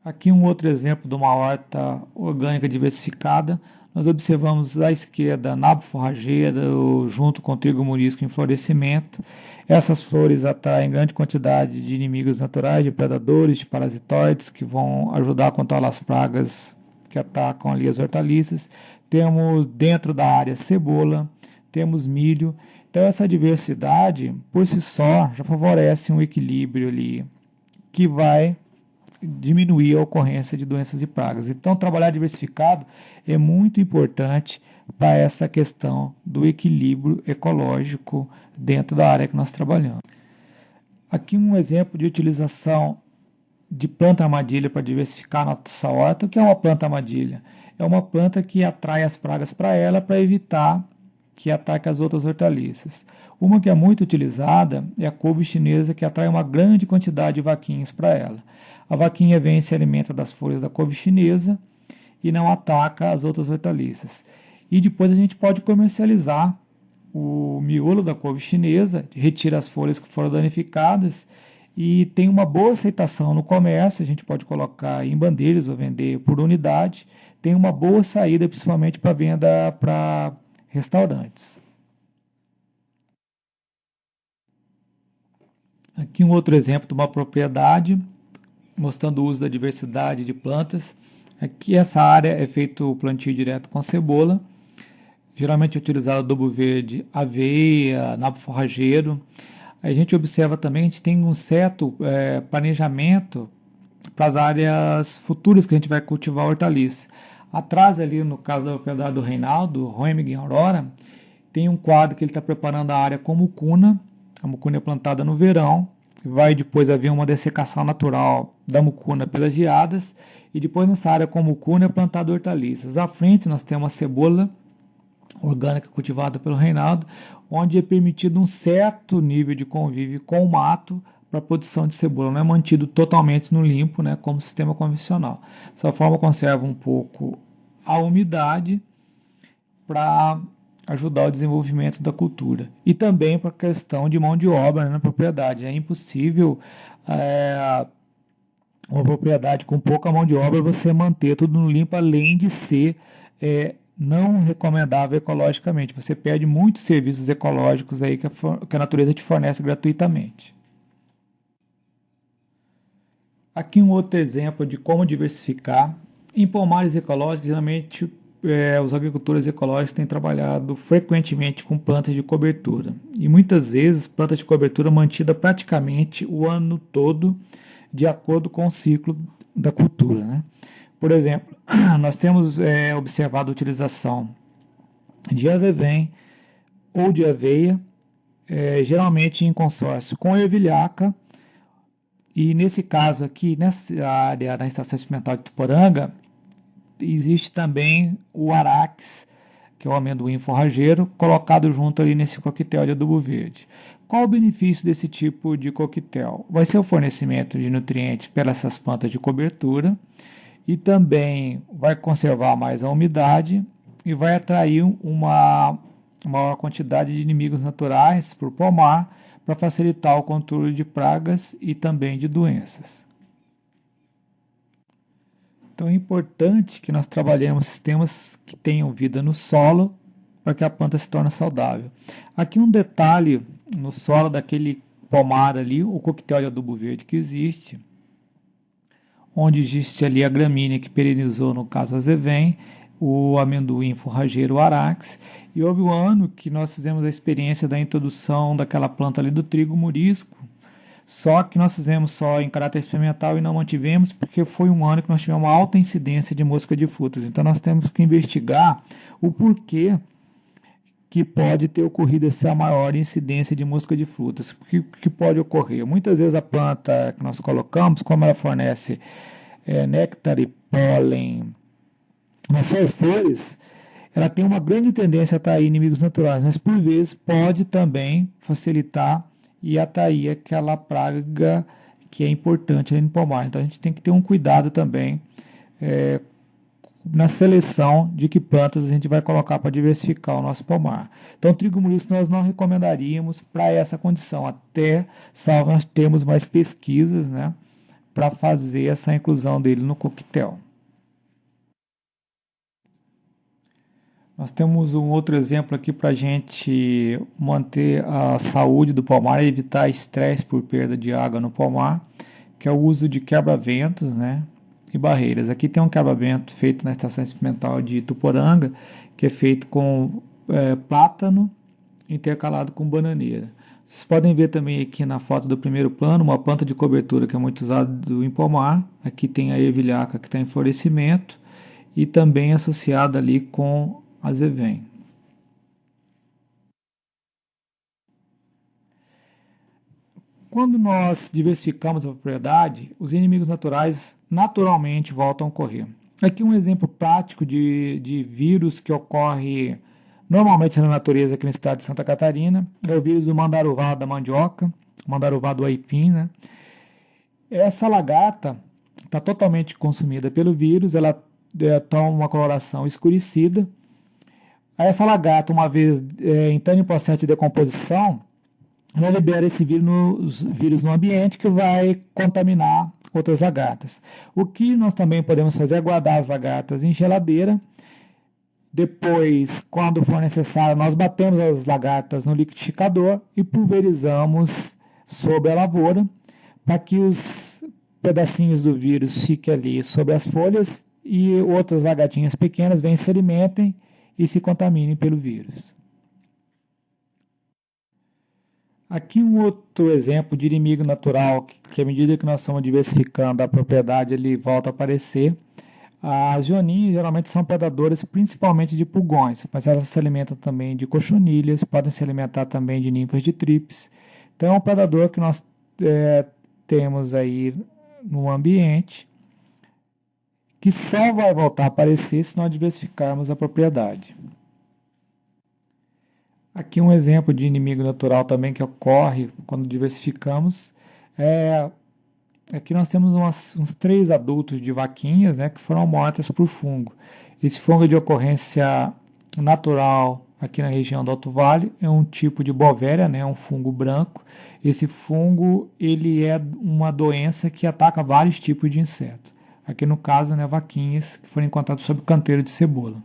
Speaker 1: Aqui um outro exemplo de uma horta orgânica diversificada. Nós observamos à esquerda nabo forrageiro junto com trigo murisco em florescimento. Essas flores atraem grande quantidade de inimigos naturais, de predadores, de parasitoides, que vão ajudar a controlar as pragas que atacam ali as hortaliças. Temos dentro da área cebola, temos milho. Então essa diversidade, por si só, já favorece um equilíbrio ali que vai diminuir a ocorrência de doenças e pragas. Então, trabalhar diversificado é muito importante para essa questão do equilíbrio ecológico dentro da área que nós trabalhamos. Aqui um exemplo de utilização de planta armadilha para diversificar a nossa horta. O que é uma planta armadilha? É uma planta que atrai as pragas para ela para evitar que ataque as outras hortaliças. Uma que é muito utilizada é a couve chinesa, que atrai uma grande quantidade de vaquinhas para ela. A vaquinha vem e se alimenta das folhas da couve chinesa e não ataca as outras hortaliças. E depois a gente pode comercializar o miolo da couve chinesa, retira as folhas que foram danificadas e tem uma boa aceitação no comércio. A gente pode colocar em bandejas ou vender por unidade. Tem uma boa saída, principalmente para venda para restaurantes. Aqui um outro exemplo de uma propriedade, mostrando o uso da diversidade de plantas. Aqui essa área é feito o plantio direto com cebola, geralmente é utilizado adubo verde, aveia, nabo forrageiro. A gente observa também, a gente tem um certo planejamento para as áreas futuras que a gente vai cultivar hortaliça. Atrás ali, no caso da propriedade do Reinaldo, Roemig em Aurora, tem um quadro que ele está preparando a área com mucuna. A mucuna é plantada no verão, vai depois haver uma dessecação natural da mucuna pelas geadas, e depois nessa área com mucuna é plantada hortaliças. À frente nós temos a cebola orgânica cultivada pelo Reinaldo, onde é permitido um certo nível de convívio com o mato para a produção de cebola. Não é mantido totalmente no limpo, né, como o sistema convencional. Dessa forma conserva um pouco a umidade para ajudar o desenvolvimento da cultura. E também para a questão de mão de obra, né, na propriedade. É impossível uma propriedade com pouca mão de obra você manter tudo no limpo, além de ser não recomendável ecologicamente. Você perde muitos serviços ecológicos aí que a natureza te fornece gratuitamente. Aqui um outro exemplo de como diversificar. Em pomares ecológicos, geralmente os agricultores ecológicos têm trabalhado frequentemente com plantas de cobertura. E muitas vezes plantas de cobertura mantida praticamente o ano todo, de acordo com o ciclo da cultura, né? Por exemplo, nós temos observado a utilização de azevém ou de aveia, geralmente em consórcio com ervilhaca. E nesse caso aqui, nessa área da Estação Experimental de Tuporanga, existe também o arax, que é o amendoim forrageiro, colocado junto ali nesse coquetel de adubo verde. Qual o benefício desse tipo de coquetel? Vai ser o fornecimento de nutrientes para essas plantas de cobertura e também vai conservar mais a umidade e vai atrair uma maior quantidade de inimigos naturais para o pomar, para facilitar o controle de pragas e também de doenças. Então é importante que nós trabalhemos sistemas que tenham vida no solo para que a planta se torne saudável. Aqui um detalhe no solo daquele pomar ali, o coquetel de adubo verde que existe, onde existe ali a gramínea que perenizou, no caso a azevém, o amendoim forrageiro, o arax, e houve um ano que nós fizemos a experiência da introdução daquela planta ali do trigo murisco, só que nós fizemos só em caráter experimental e não mantivemos, porque foi um ano que nós tivemos uma alta incidência de mosca de frutas. Então nós temos que investigar o porquê que pode ter ocorrido essa maior incidência de mosca de frutas. O que pode ocorrer? Muitas vezes a planta que nós colocamos, como ela fornece néctar e pólen nas suas flores, ela tem uma grande tendência a atrair inimigos naturais, mas por vezes pode também facilitar e atrair aquela praga que é importante ali no pomar. Então a gente tem que ter um cuidado também na seleção de que plantas a gente vai colocar para diversificar o nosso pomar. Então, o trigo morisco nós não recomendaríamos para essa condição, até salvo nós temos mais pesquisas, né, para fazer essa inclusão dele no coquetel. Nós temos um outro exemplo aqui para a gente manter a saúde do pomar e evitar estresse por perda de água no pomar, que é o uso de quebra-ventos, né, e barreiras. Aqui tem um quebra-vento feito na estação experimental de Ituporanga, que é feito com plátano intercalado com bananeira. Vocês podem ver também aqui na foto do primeiro plano uma planta de cobertura que é muito usada em pomar. Aqui tem a ervilhaca que está em florescimento e também associada ali com azevém. Quando nós diversificamos a propriedade, os inimigos naturais naturalmente voltam a ocorrer. Aqui um exemplo prático de vírus que ocorre normalmente na natureza aqui no estado de Santa Catarina é o vírus do mandaruvá da mandioca, mandaruvá do aipim, né? Essa lagarta está totalmente consumida pelo vírus, ela toma uma coloração escurecida. Essa lagarta, uma vez entrando em processo de decomposição, ela libera esse vírus no ambiente que vai contaminar outras lagartas. O que nós também podemos fazer é guardar as lagartas em geladeira. Depois, quando for necessário, nós batemos as lagartas no liquidificador e pulverizamos sobre a lavoura para que os pedacinhos do vírus fiquem ali sobre as folhas e outras lagartinhas pequenas venham, se alimentem e se contaminem pelo vírus. Aqui um outro exemplo de inimigo natural, que à medida que nós estamos diversificando a propriedade, ele volta a aparecer. As joaninhas geralmente são predadoras principalmente de pulgões, mas elas se alimentam também de cochonilhas, podem se alimentar também de ninfas de tríplice. Então é um predador que nós temos aí no ambiente que só vai voltar a aparecer se nós diversificarmos a propriedade. Aqui um exemplo de inimigo natural também que ocorre quando diversificamos aqui nós temos uns 3 adultos de vaquinhas, né, que foram mortas por fungo. Esse fungo é de ocorrência natural aqui na região do Alto Vale, é um tipo de bovéria, né, um fungo branco. Esse fungo ele é uma doença que ataca vários tipos de insetos. Aqui no caso, né, vaquinhas que foram encontradas sob canteiro de cebola.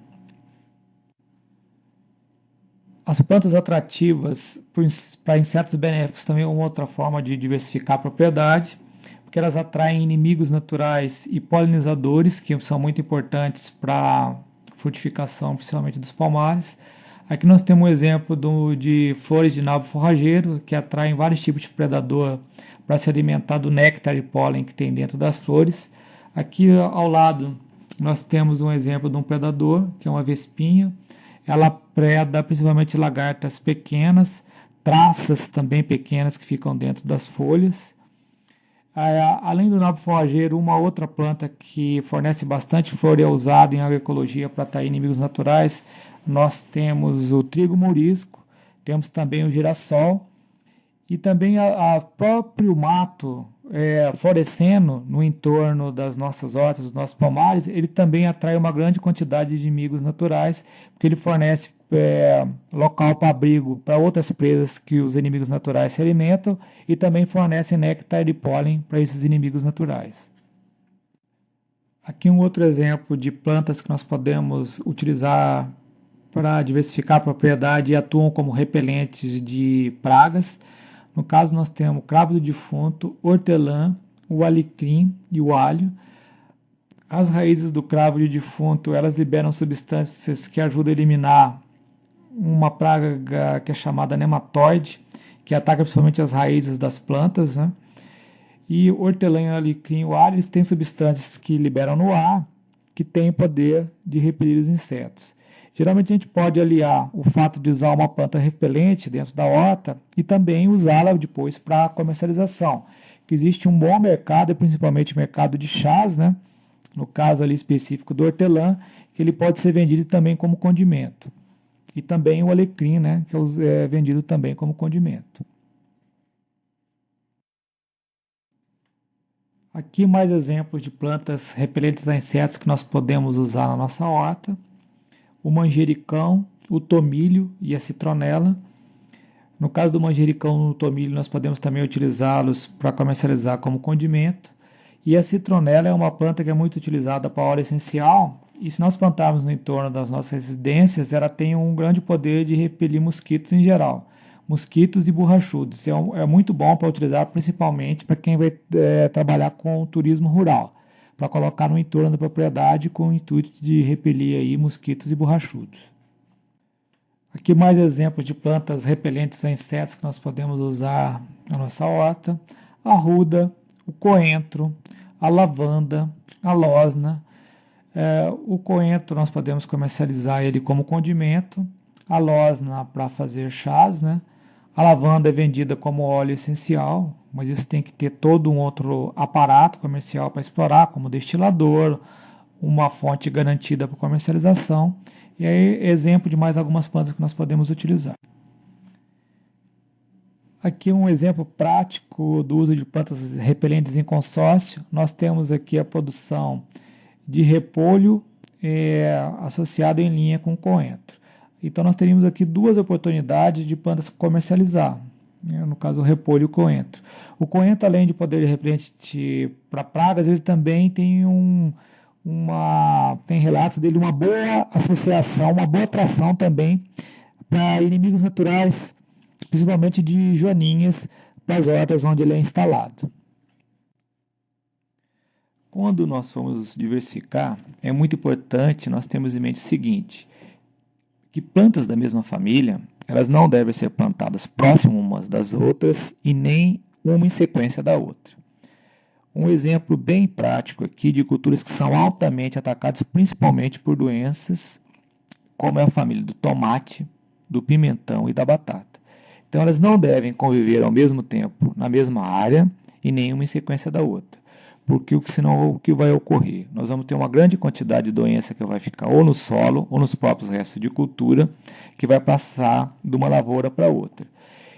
Speaker 1: As plantas atrativas para insetos benéficos também é uma outra forma de diversificar a propriedade, porque elas atraem inimigos naturais e polinizadores, que são muito importantes para a frutificação, principalmente dos palmares. Aqui nós temos um exemplo de flores de nabo forrageiro, que atraem vários tipos de predador para se alimentar do néctar e pólen que tem dentro das flores. Aqui ao lado nós temos um exemplo de um predador, que é uma vespinha. Ela preda principalmente lagartas pequenas, traças também pequenas que ficam dentro das folhas. Além do nabo forrageiro, uma outra planta que fornece bastante flor e é usada em agroecologia para atrair inimigos naturais, nós temos o trigo morisco, temos também o girassol e também a próprio mato florescendo no entorno das nossas hortas, dos nossos pomares, ele também atrai uma grande quantidade de inimigos naturais, porque ele fornece local para abrigo para outras presas que os inimigos naturais se alimentam e também fornece néctar e pólen para esses inimigos naturais. Aqui um outro exemplo de plantas que nós podemos utilizar para diversificar a propriedade e atuam como repelentes de pragas. No caso, nós temos o cravo do defunto, hortelã, o alecrim e o alho. As raízes do cravo do defunto, elas liberam substâncias que ajudam a eliminar uma praga que é chamada nematóide, que ataca principalmente as raízes das plantas, né? E o hortelã, o alecrim e o alho, eles têm substâncias que liberam no ar, que têm o poder de repelir os insetos. Geralmente a gente pode aliar o fato de usar uma planta repelente dentro da horta e também usá-la depois para comercialização. Que existe um bom mercado, principalmente mercado de chás, né? No caso ali específico do hortelã, que ele pode ser vendido também como condimento. E também o alecrim, né? Que é vendido também como condimento. Aqui mais exemplos de plantas repelentes a insetos que nós podemos usar na nossa horta: o manjericão, o tomilho e a citronela. No caso do manjericão e do tomilho, nós podemos também utilizá-los para comercializar como condimento. E a citronela é uma planta que é muito utilizada para óleo essencial, e se nós plantarmos no entorno das nossas residências, ela tem um grande poder de repelir mosquitos em geral, mosquitos e borrachudos. É muito bom para utilizar principalmente para quem vai trabalhar com turismo rural, para colocar no entorno da propriedade com o intuito de repelir aí mosquitos e borrachudos. Aqui mais exemplos de plantas repelentes a insetos que nós podemos usar na nossa horta: a arruda, o coentro, a lavanda, a losna. O coentro nós podemos comercializar ele como condimento, a losna para fazer chás, né? A lavanda é vendida como óleo essencial, mas isso tem que ter todo um outro aparato comercial para explorar, como destilador, uma fonte garantida para comercialização. E aí, exemplo de mais algumas plantas que nós podemos utilizar. Aqui um exemplo prático do uso de plantas repelentes em consórcio. Nós temos aqui a produção de repolho associado em linha com coentro. Então nós teríamos aqui duas oportunidades de plantas comercializar, né? No caso o repolho e o coentro. O coentro, além de poder repelente para pragas, ele também tem tem relatos dele uma boa associação, uma boa atração também para inimigos naturais, principalmente de joaninhas, para as hortas onde ele é instalado. Quando nós formos diversificar, é muito importante nós termos em mente o seguinte: que plantas da mesma família, elas não devem ser plantadas próximas umas das outras e nem uma em sequência da outra. Um exemplo bem prático aqui de culturas que são altamente atacadas principalmente por doenças, como é a família do tomate, do pimentão e da batata. Então elas não devem conviver ao mesmo tempo na mesma área e nenhuma em sequência da outra, porque senão o que vai ocorrer? Nós vamos ter uma grande quantidade de doença que vai ficar ou no solo ou nos próprios restos de cultura, que vai passar de uma lavoura para outra.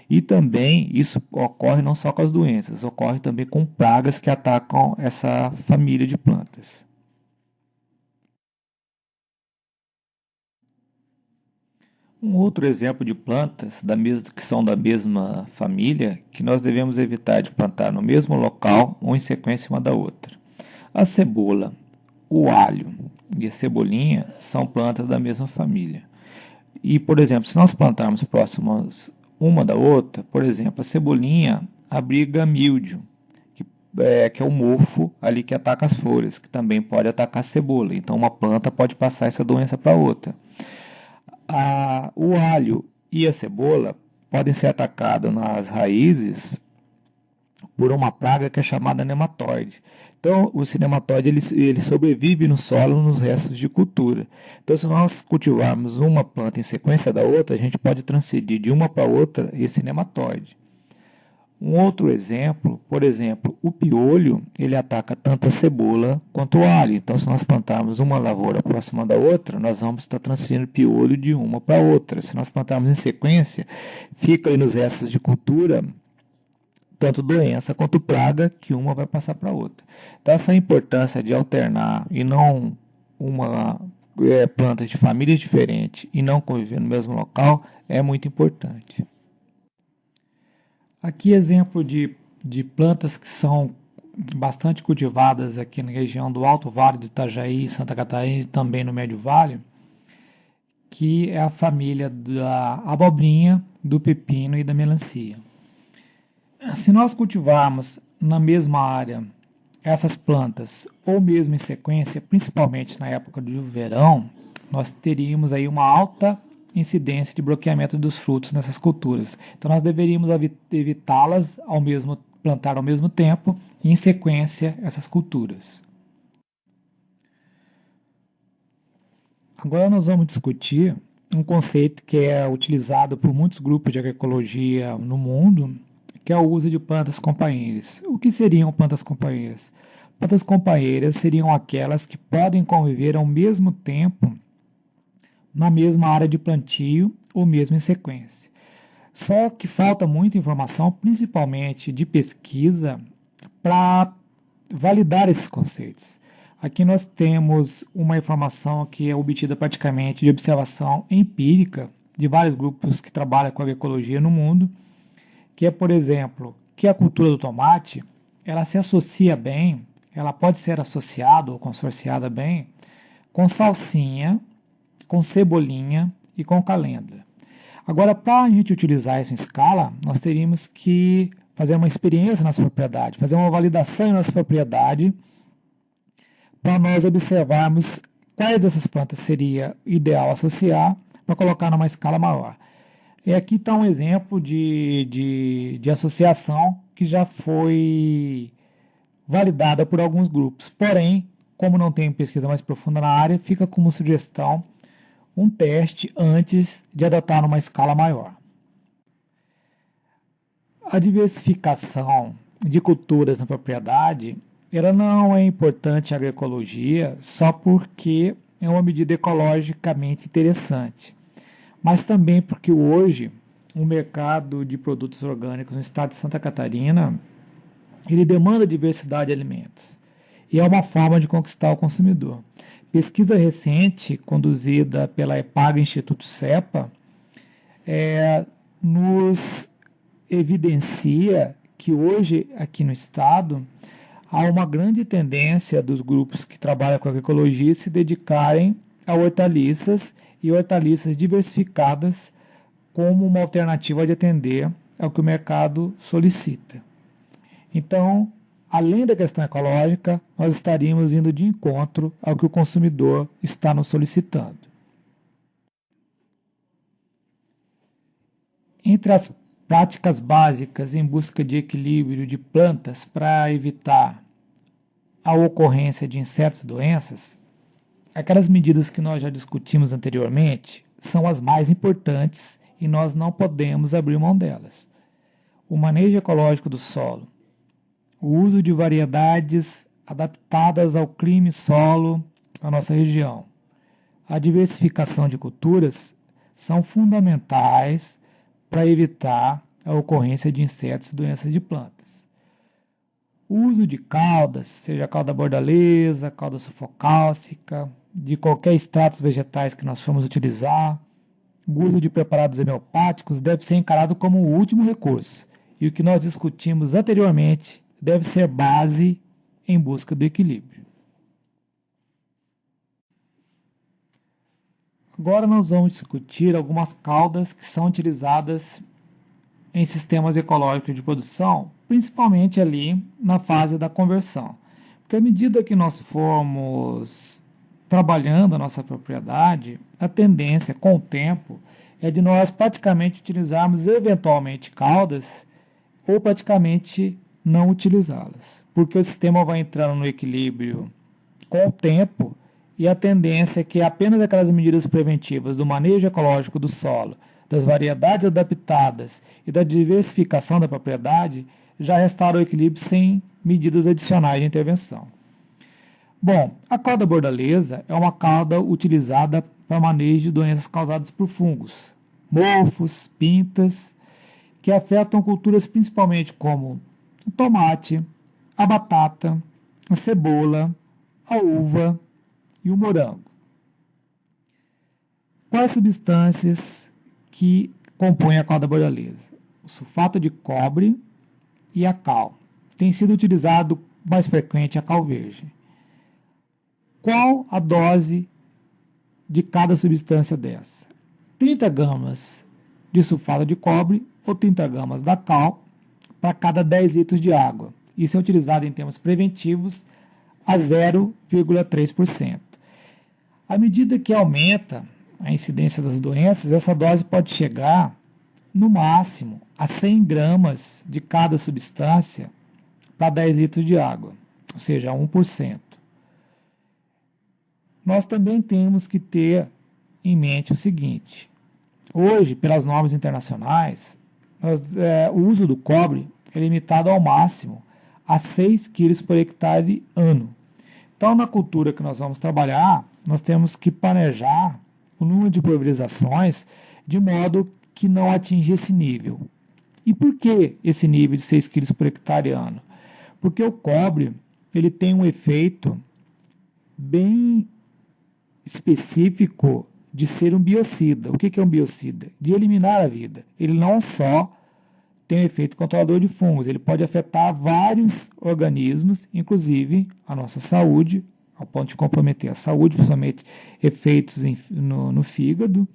Speaker 1: E também isso ocorre não só com as doenças, ocorre também com pragas que atacam essa família de plantas. Um outro exemplo de plantas que são da mesma família, que nós devemos evitar de plantar no mesmo local ou em sequência uma da outra: a cebola, o alho e a cebolinha são plantas da mesma família. E, por exemplo, se nós plantarmos próximas uma da outra, por exemplo, a cebolinha abriga míldio, que é o mofo ali que ataca as folhas, que também pode atacar a cebola. Então, uma planta pode passar essa doença para outra. O alho e a cebola podem ser atacados nas raízes por uma praga que é chamada nematóide. Então, o nematóide ele sobrevive no solo, nos restos de cultura. Então, se nós cultivarmos uma planta em sequência da outra, a gente pode transferir de uma para outra esse nematóide. Um outro exemplo, por exemplo, o piolho, ele ataca tanto a cebola quanto o alho. Então, se nós plantarmos uma lavoura próxima da outra, nós vamos estar transferindo piolho de uma para outra. Se nós plantarmos em sequência, fica aí nos restos de cultura tanto doença quanto praga, que uma vai passar para a outra. Então, essa importância de alternar e não plantas de famílias diferentes e não conviver no mesmo local é muito importante. Aqui exemplo de plantas que são bastante cultivadas aqui na região do Alto Vale do Itajaí, Santa Catarina e também no Médio Vale, que é a família da abobrinha, do pepino e da melancia. Se nós cultivarmos na mesma área essas plantas, ou mesmo em sequência, principalmente na época do verão, nós teríamos aí uma alta incidência de bloqueamento dos frutos nessas culturas. Então nós deveríamos evitá-las plantar ao mesmo tempo e em sequência essas culturas. Agora nós vamos discutir um conceito que é utilizado por muitos grupos de agroecologia no mundo, que é o uso de plantas companheiras. O que seriam plantas companheiras? Plantas companheiras seriam aquelas que podem conviver ao mesmo tempo na mesma área de plantio ou mesmo em sequência. Só que falta muita informação, principalmente de pesquisa, para validar esses conceitos. Aqui nós temos uma informação que é obtida praticamente de observação empírica de vários grupos que trabalham com agroecologia no mundo, que é, por exemplo, que a cultura do tomate, ela se associa bem, ela pode ser associada ou consorciada bem com salsinha, com cebolinha e com calendula. Agora, para a gente utilizar isso em escala, nós teríamos que fazer uma experiência na nossa propriedade, fazer uma validação em nossa propriedade, para nós observarmos quais dessas plantas seria ideal associar para colocar numa escala maior. E aqui está um exemplo de associação que já foi validada por alguns grupos. Porém, como não tem pesquisa mais profunda na área, fica como sugestão um teste antes de adotar numa escala maior. A diversificação de culturas na propriedade, ela não é importante em agroecologia só porque é uma medida ecologicamente interessante, mas também porque hoje o mercado de produtos orgânicos no estado de Santa Catarina, ele demanda diversidade de alimentos e é uma forma de conquistar o consumidor. Pesquisa recente, conduzida pela EPAGRE Instituto CEPA, nos evidencia que hoje, aqui no estado, há uma grande tendência dos grupos que trabalham com agroecologia se dedicarem a hortaliças e hortaliças diversificadas como uma alternativa de atender ao que o mercado solicita. Então, além da questão ecológica, nós estaríamos indo de encontro ao que o consumidor está nos solicitando. Entre as práticas básicas em busca de equilíbrio de plantas para evitar a ocorrência de insetos e doenças, aquelas medidas que nós já discutimos anteriormente são as mais importantes e nós não podemos abrir mão delas. O manejo ecológico do solo, o uso de variedades adaptadas ao clima e solo da nossa região, a diversificação de culturas são fundamentais para evitar a ocorrência de insetos e doenças de plantas. O uso de caudas, seja cauda bordaleza, cauda sulfocálcica, de qualquer extratos vegetais que nós formos utilizar, o uso de preparados homeopáticos deve ser encarado como o último recurso, e o que nós discutimos anteriormente deve ser base em busca do equilíbrio. Agora nós vamos discutir algumas caudas que são utilizadas em sistemas ecológicos de produção, principalmente ali na fase da conversão. Porque à medida que nós formos trabalhando a nossa propriedade, a tendência com o tempo é de nós praticamente utilizarmos eventualmente caudas ou praticamente não utilizá-las, porque o sistema vai entrando no equilíbrio com o tempo e a tendência é que apenas aquelas medidas preventivas do manejo ecológico do solo, das variedades adaptadas e da diversificação da propriedade já restauram o equilíbrio sem medidas adicionais de intervenção. Bom, a cauda bordaleza é uma cauda utilizada para manejo de doenças causadas por fungos, mofos, pintas, que afetam culturas principalmente como o tomate, a batata, a cebola, a uva e o morango. Quais substâncias que compõem a cauda bordaleza? O sulfato de cobre e a cal. Tem sido utilizado mais frequente a cal verde. Qual a dose de cada substância dessa? 30 gramas de sulfato de cobre ou 30 gramas da cal para cada 10 litros de água. Isso é utilizado em termos preventivos a 0,3%. À medida que aumenta a incidência das doenças, essa dose pode chegar, no máximo, a 100 gramas de cada substância para 10 litros de água, ou seja, 1%. Nós também temos que ter em mente o seguinte: hoje, pelas normas internacionais, o uso do cobre é limitado ao máximo a 6 kg por hectare ano. Então, na cultura que nós vamos trabalhar, nós temos que planejar o número de pulverizações de modo que não atinja esse nível. E por que esse nível de 6 kg por hectare ano? Porque o cobre ele tem um efeito bem específico de ser um biocida. O que é um biocida? De eliminar a vida. Ele não só tem um efeito controlador de fungos, ele pode afetar vários organismos, inclusive a nossa saúde, ao ponto de comprometer a saúde, principalmente efeitos no fígado,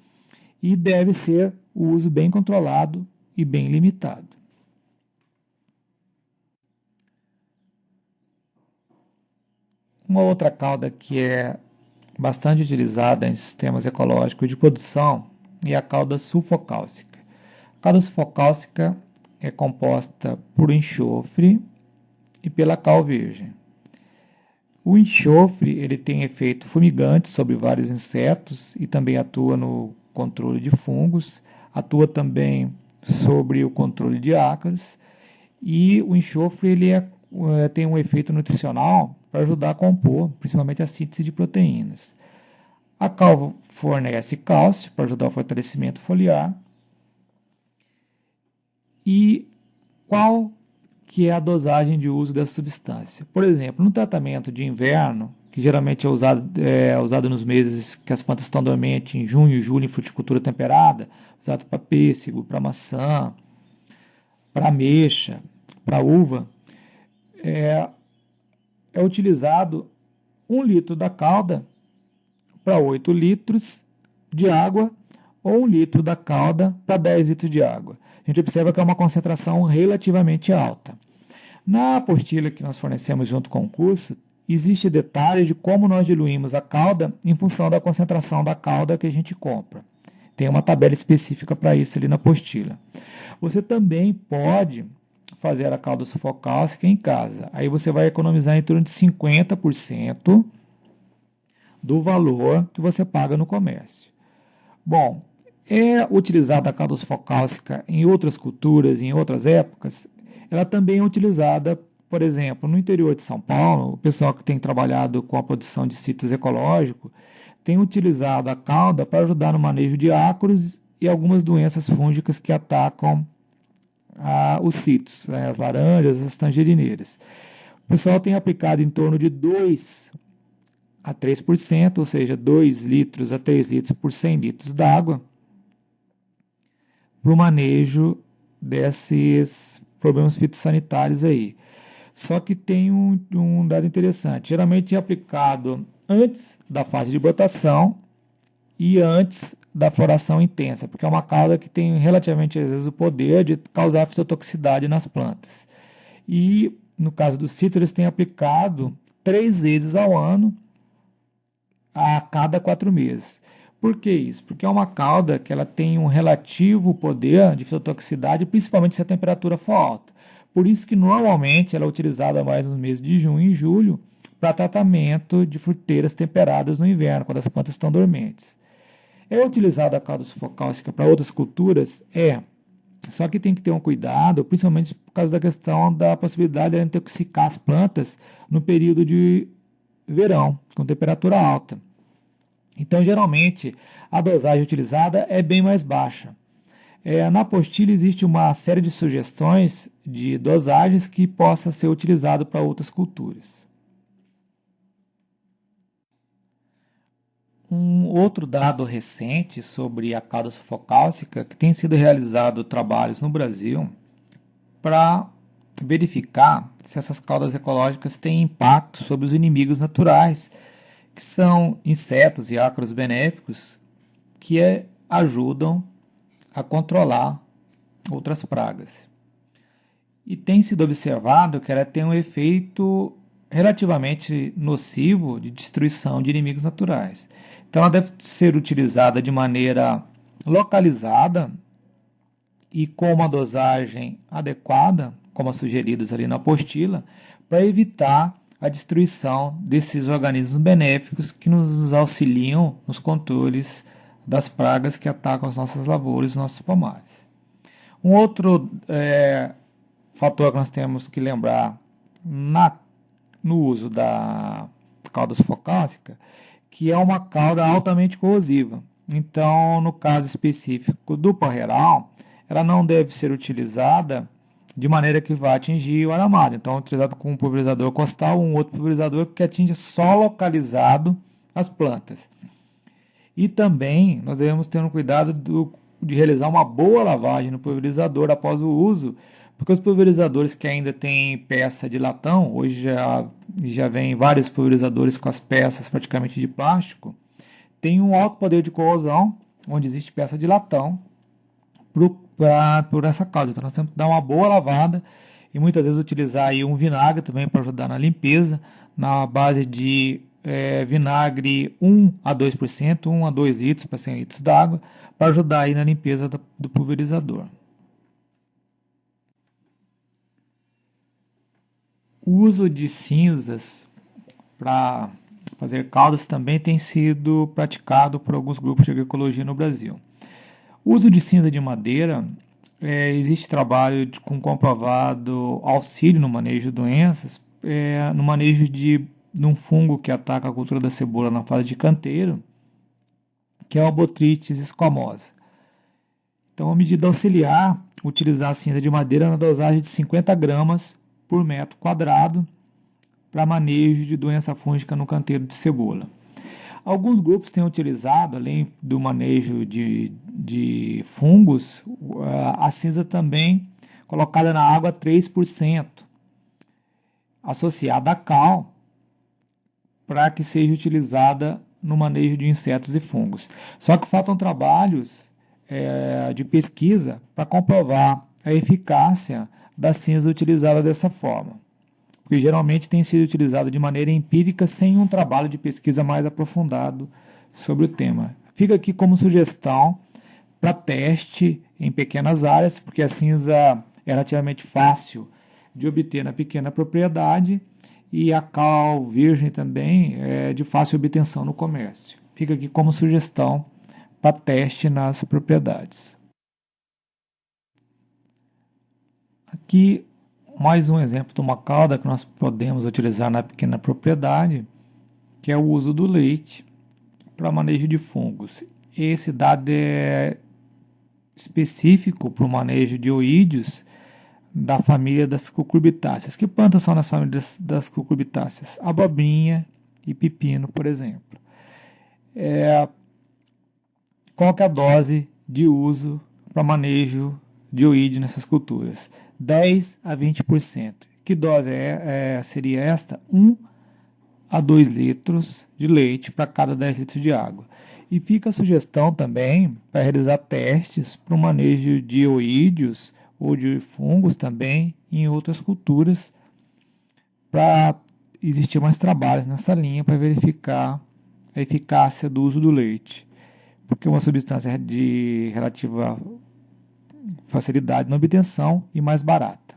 Speaker 1: e deve ser o uso bem controlado e bem limitado. Uma outra cauda que é bastante utilizada em sistemas ecológicos de produção é a cauda sulfocálcica. A cauda sulfocálcica é composta por enxofre e pela cal virgem. O enxofre ele tem efeito fumigante sobre vários insetos e também atua no controle de fungos, atua também sobre o controle de ácaros, e o enxofre ele tem um efeito nutricional para ajudar a compor, principalmente a síntese de proteínas. A cal fornece cálcio para ajudar o fortalecimento foliar. E qual que é a dosagem de uso dessa substância? Por exemplo, no tratamento de inverno, que geralmente é usado nos meses que as plantas estão dormentes, em junho e julho, em fruticultura temperada, usado para pêssego, para maçã, para ameixa, para uva, é utilizado 1 litro da calda para 8 litros de água ou 1 litro da calda para 10 litros de água. A gente observa que é uma concentração relativamente alta. Na apostila que nós fornecemos junto com o curso, existe detalhes de como nós diluímos a calda em função da concentração da calda que a gente compra. Tem uma tabela específica para isso ali na apostila. Você também pode fazer a calda sulfocálcica em casa. Aí você vai economizar em torno de 50% do valor que você paga no comércio. Bom, é utilizada a calda sulfocálcica em outras culturas, em outras épocas. Ela também é utilizada, por exemplo, no interior de São Paulo, o pessoal que tem trabalhado com a produção de sítios ecológicos tem utilizado a calda para ajudar no manejo de ácaros e algumas doenças fúngicas que atacam os sítios, as laranjas, as tangerineiras. O pessoal tem aplicado em torno de 2 a 3%, ou seja, 2 litros a 3 litros por 100 litros d'água, para o manejo desses problemas fitossanitários aí. Só que tem um dado interessante. Geralmente é aplicado antes da fase de brotação e antes da floração intensa, porque é uma cauda que tem relativamente, às vezes, o poder de causar fitotoxicidade nas plantas. E, no caso dos cítricos, eles têm aplicado 3 vezes ao ano, a cada 4 meses. Por que isso? Porque é uma cauda que ela tem um relativo poder de fitotoxicidade, principalmente se a temperatura for alta. Por isso que normalmente ela é utilizada mais nos meses de junho e julho para tratamento de fruteiras temperadas no inverno, quando as plantas estão dormentes. É utilizada a calda sulfocálcica para outras culturas? Só que tem que ter um cuidado, principalmente por causa da questão da possibilidade de intoxicar as plantas no período de verão, com temperatura alta. Então, geralmente, a dosagem utilizada é bem mais baixa. Na apostila existe uma série de sugestões de dosagens que possa ser utilizado para outras culturas. Um outro dado recente sobre a calda sulfocálcica, que tem sido realizado trabalhos no Brasil para verificar se essas caudas ecológicas têm impacto sobre os inimigos naturais, que são insetos e ácaros benéficos que ajudam a controlar outras pragas. E tem sido observado que ela tem um efeito relativamente nocivo de destruição de inimigos naturais. Então ela deve ser utilizada de maneira localizada e com uma dosagem adequada, como as sugeridas ali na apostila, para evitar a destruição desses organismos benéficos que nos auxiliam nos controles das pragas que atacam as nossas lavouras e nossos pomares. Um outro fator que nós temos que lembrar no uso da calda sulfocálcica, que é uma calda altamente corrosiva. Então, no caso específico do parreiral, ela não deve ser utilizada de maneira que vai atingir o aramado. Então, utilizado com um pulverizador costal ou um outro pulverizador que atinja só localizado as plantas. E também nós devemos ter um cuidado de realizar uma boa lavagem no pulverizador após o uso, porque os pulverizadores que ainda têm peça de latão, hoje já vem vários pulverizadores com as peças praticamente de plástico, tem um alto poder de corrosão, onde existe peça de latão, por essa causa. Então nós temos que dar uma boa lavada e muitas vezes utilizar aí um vinagre também para ajudar na limpeza, na base de vinagre 1 a 2%, 1 a 2 litros para 100 litros d'água, para ajudar aí na limpeza do pulverizador. O uso de cinzas para fazer caldas também tem sido praticado por alguns grupos de agroecologia no Brasil. O uso de cinza de madeira, existe trabalho com comprovado auxílio no manejo de doenças, no manejo de um fungo que ataca a cultura da cebola na fase de canteiro, que é a Botrytis squamosa. Então, a medida auxiliar, utilizar a cinza de madeira na dosagem de 50 gramas por metro quadrado para manejo de doença fúngica no canteiro de cebola. Alguns grupos têm utilizado, além do manejo de fungos, a cinza também colocada na água 3%, associada a cal, para que seja utilizada no manejo de insetos e fungos. Só que faltam trabalhos de pesquisa para comprovar a eficácia da cinza utilizada dessa forma, porque geralmente tem sido utilizada de maneira empírica sem um trabalho de pesquisa mais aprofundado sobre o tema. Fica aqui como sugestão para teste em pequenas áreas, porque a cinza é relativamente fácil de obter na pequena propriedade e a cal virgem também é de fácil obtenção no comércio. Fica aqui como sugestão para teste nas propriedades. Aqui mais um exemplo de uma calda que nós podemos utilizar na pequena propriedade, que é o uso do leite para manejo de fungos. Esse dado é específico para o manejo de oídios da família das cucurbitáceas. Que plantas são nas famílias das cucurbitáceas? Abobrinha e pepino, por exemplo. Qual que é a dose de uso para manejo de oídio nessas culturas? 10 a 20%. Que dose seria esta? 1 a 2 litros de leite para cada 10 litros de água. E fica a sugestão também para realizar testes para o manejo de oídios ou de fungos também em outras culturas, para existir mais trabalhos nessa linha para verificar a eficácia do uso do leite, porque é uma substância de relativa facilidade na obtenção e mais barata.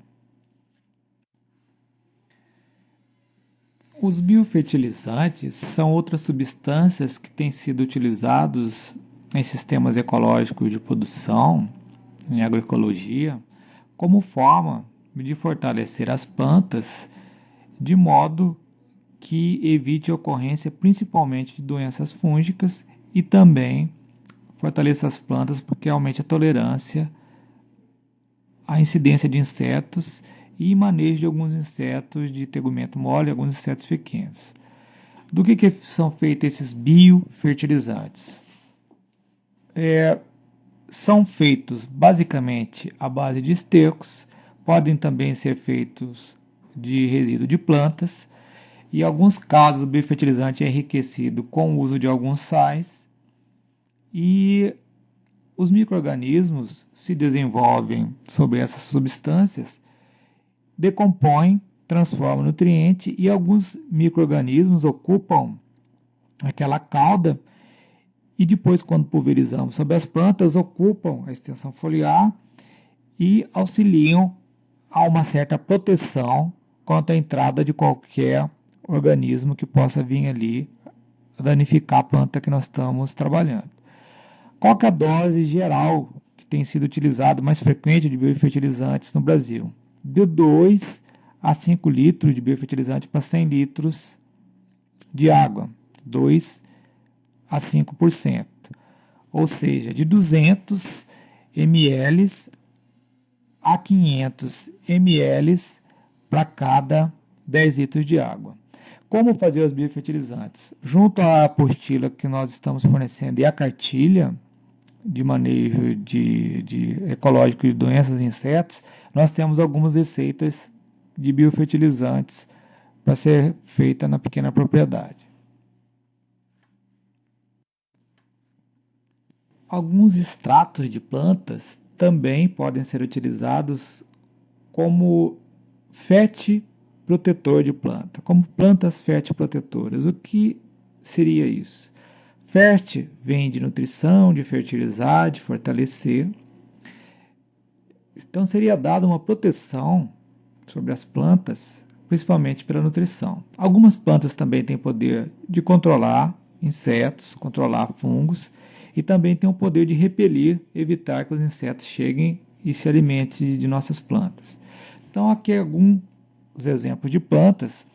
Speaker 1: Os biofertilizantes são outras substâncias que têm sido utilizados em sistemas ecológicos de produção, em agroecologia, como forma de fortalecer as plantas de modo que evite a ocorrência principalmente de doenças fúngicas e também fortaleça as plantas porque aumente a tolerância à incidência de insetos e manejo de alguns insetos de tegumento mole e alguns insetos pequenos. Do que são feitos esses biofertilizantes? São feitos basicamente à base de estercos, podem também ser feitos de resíduo de plantas, e em alguns casos o biofertilizante é enriquecido com o uso de alguns sais, e os micro-organismos se desenvolvem sobre essas substâncias, decompõem, transformam em nutriente, e alguns micro-organismos ocupam aquela cauda e depois, quando pulverizamos sobre as plantas, ocupam a extensão foliar e auxiliam a uma certa proteção contra a entrada de qualquer organismo que possa vir ali danificar a planta que nós estamos trabalhando. Qual que é a dose geral que tem sido utilizada mais frequente de biofertilizantes no Brasil? De 2 a 5 litros de biofertilizante para 100 litros de água, 2 a 5%, ou seja, de 200 ml a 500 ml para cada 10 litros de água. Como fazer os biofertilizantes? Junto à apostila que nós estamos fornecendo e a cartilha de manejo ecológico de doenças e insetos, nós temos algumas receitas de biofertilizantes para ser feita na pequena propriedade. Alguns extratos de plantas também podem ser utilizados como FET protetor de planta, como plantas FET protetoras. O que seria isso? FET vem de nutrição, de fertilizar, de fortalecer. Então seria dada uma proteção sobre as plantas, principalmente pela nutrição. Algumas plantas também têm poder de controlar insetos, controlar fungos, e também têm o poder de repelir, evitar que os insetos cheguem e se alimentem de nossas plantas. Então aqui alguns exemplos de plantas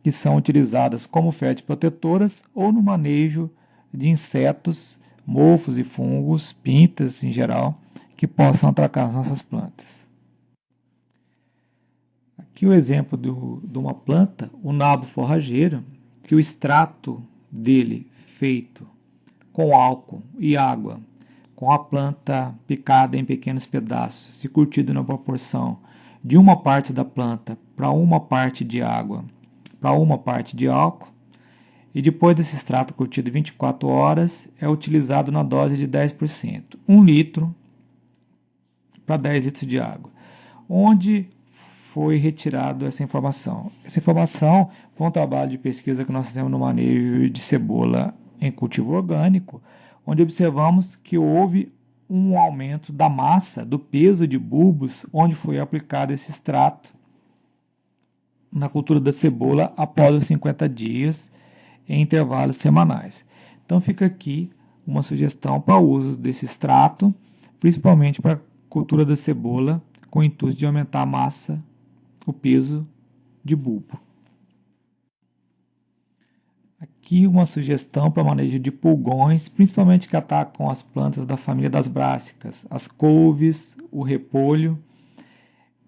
Speaker 1: que são utilizadas como FET protetoras ou no manejo de insetos, mofos e fungos, pintas em geral, que possam atacar as nossas plantas. Aqui o exemplo de uma planta, o nabo forrageiro, que o extrato dele feito com álcool e água, com a planta picada em pequenos pedaços, se curtido na proporção de uma parte da planta para uma parte de água para uma parte de álcool, e depois desse extrato curtido 24 horas, é utilizado na dose de 10%, 1 litro para 10 litros de água. Onde foi retirado essa informação? Essa informação foi um trabalho de pesquisa que nós fizemos no manejo de cebola em cultivo orgânico, onde observamos que houve um aumento da massa, do peso de bulbos, onde foi aplicado esse extrato na cultura da cebola após os 50 dias em intervalos semanais. Então fica aqui uma sugestão para o uso desse extrato, principalmente para a cultura da cebola, com o intuito de aumentar a massa, o peso de bulbo. Aqui uma sugestão para manejo de pulgões, principalmente que atacam as plantas da família das brássicas, as couves, o repolho.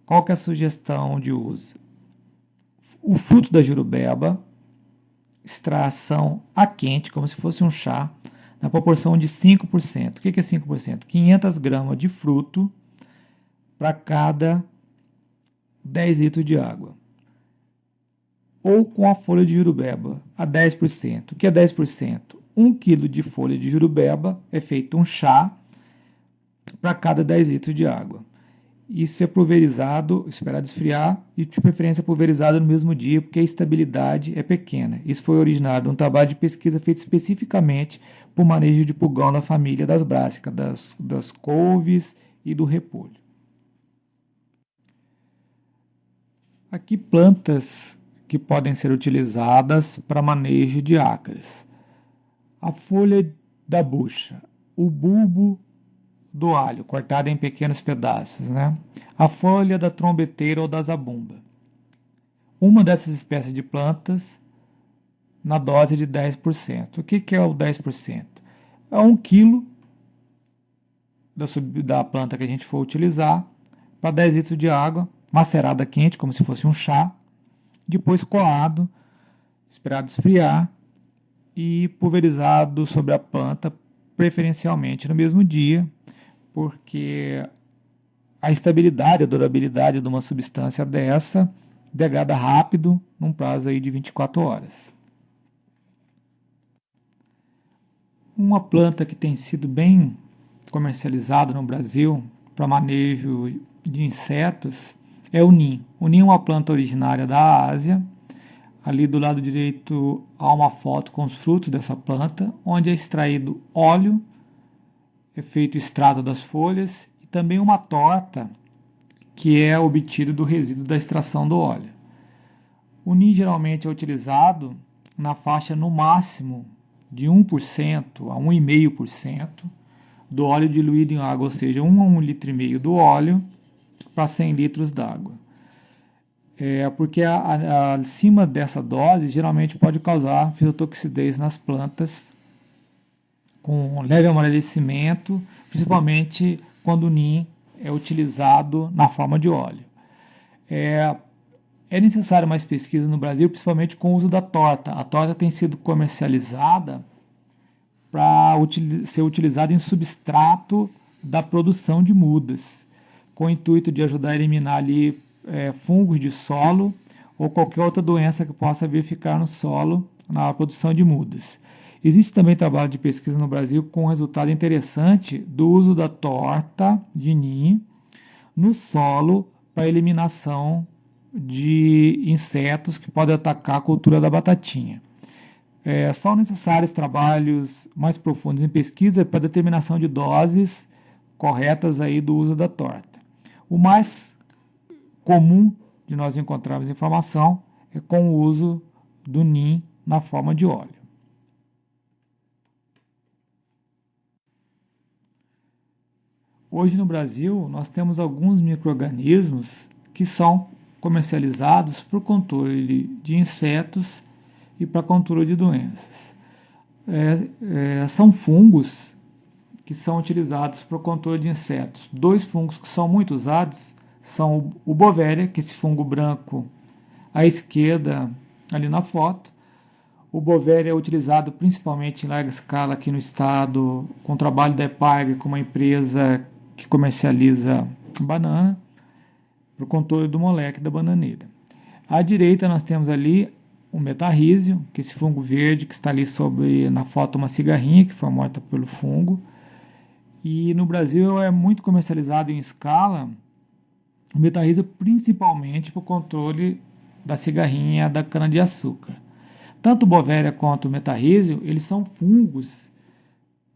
Speaker 1: Qual que é a sugestão de uso? O fruto da jurubeba, extração a quente, como se fosse um chá, na proporção de 5%. O que é 5%? 500 gramas de fruto para cada 10 litros de água. Ou com a folha de jurubeba, a 10%. O que é 10%? 1 kg de folha de jurubeba é feito um chá para cada 10 litros de água. Isso é pulverizado, esperado esfriar e de preferência pulverizado no mesmo dia, porque a estabilidade é pequena. Isso foi originado de um trabalho de pesquisa feito especificamente para o manejo de pulgão da família das brássicas, das couves e do repolho. Aqui plantas que podem ser utilizadas para manejo de ácaros. A folha da bucha, o bulbo do alho, cortado em pequenos pedaços, né? A folha da trombeteira ou da zabumba. Uma dessas espécies de plantas na dose de 10%. O que é o 10%? É 1 quilo da planta que a gente for utilizar para 10 litros de água, macerada quente, como se fosse um chá, depois coado, esperado esfriar e pulverizado sobre a planta, preferencialmente no mesmo dia, porque a estabilidade, a durabilidade de uma substância dessa degrada rápido, num prazo aí de 24 horas. Uma planta que tem sido bem comercializada no Brasil para manejo de insetos é o NIM. O NIM é uma planta originária da Ásia. Ali do lado direito há uma foto com os frutos dessa planta, onde é extraído óleo, é feito extrato das folhas e também uma torta que é obtido do resíduo da extração do óleo. O NIM geralmente é utilizado na faixa no máximo de 1% a 1,5% do óleo diluído em água, ou seja, 1 a 1,5 litro do óleo para 100 litros d'água. Porque acima dessa dose geralmente pode causar fitotoxicidez nas plantas com leve amadurecimento, principalmente quando o NIM é utilizado na forma de óleo. É necessário mais pesquisa no Brasil, principalmente com o uso da torta. A torta tem sido comercializada para ser utilizada em substrato da produção de mudas, com o intuito de ajudar a eliminar ali fungos de solo ou qualquer outra doença que possa verificar no solo na produção de mudas. Existe também trabalho de pesquisa no Brasil com um resultado interessante do uso da torta de ninho no solo para eliminação de insetos que podem atacar a cultura da batatinha. São necessários trabalhos mais profundos em pesquisa para determinação de doses corretas aí do uso da torta. O mais comum de nós encontrarmos informação é com o uso do NIM na forma de óleo. Hoje no Brasil nós temos alguns micro-organismos que são comercializados para o controle de insetos e para controle de doenças. São fungos que são utilizados para o controle de insetos. Dois fungos que são muito usados são o Bovéria, que é esse fungo branco à esquerda ali na foto. O Bovéria é utilizado principalmente em larga escala aqui no estado, com o trabalho da EPAGRE, com uma empresa que comercializa banana, para o controle do moleque da bananeira. À direita nós temos ali o metarrísio, que é esse fungo verde que está ali na foto uma cigarrinha que foi morta pelo fungo. E no Brasil é muito comercializado em escala o metarrísio principalmente para o controle da cigarrinha da cana-de-açúcar. Tanto o Bovéria quanto o metarrísio, eles são fungos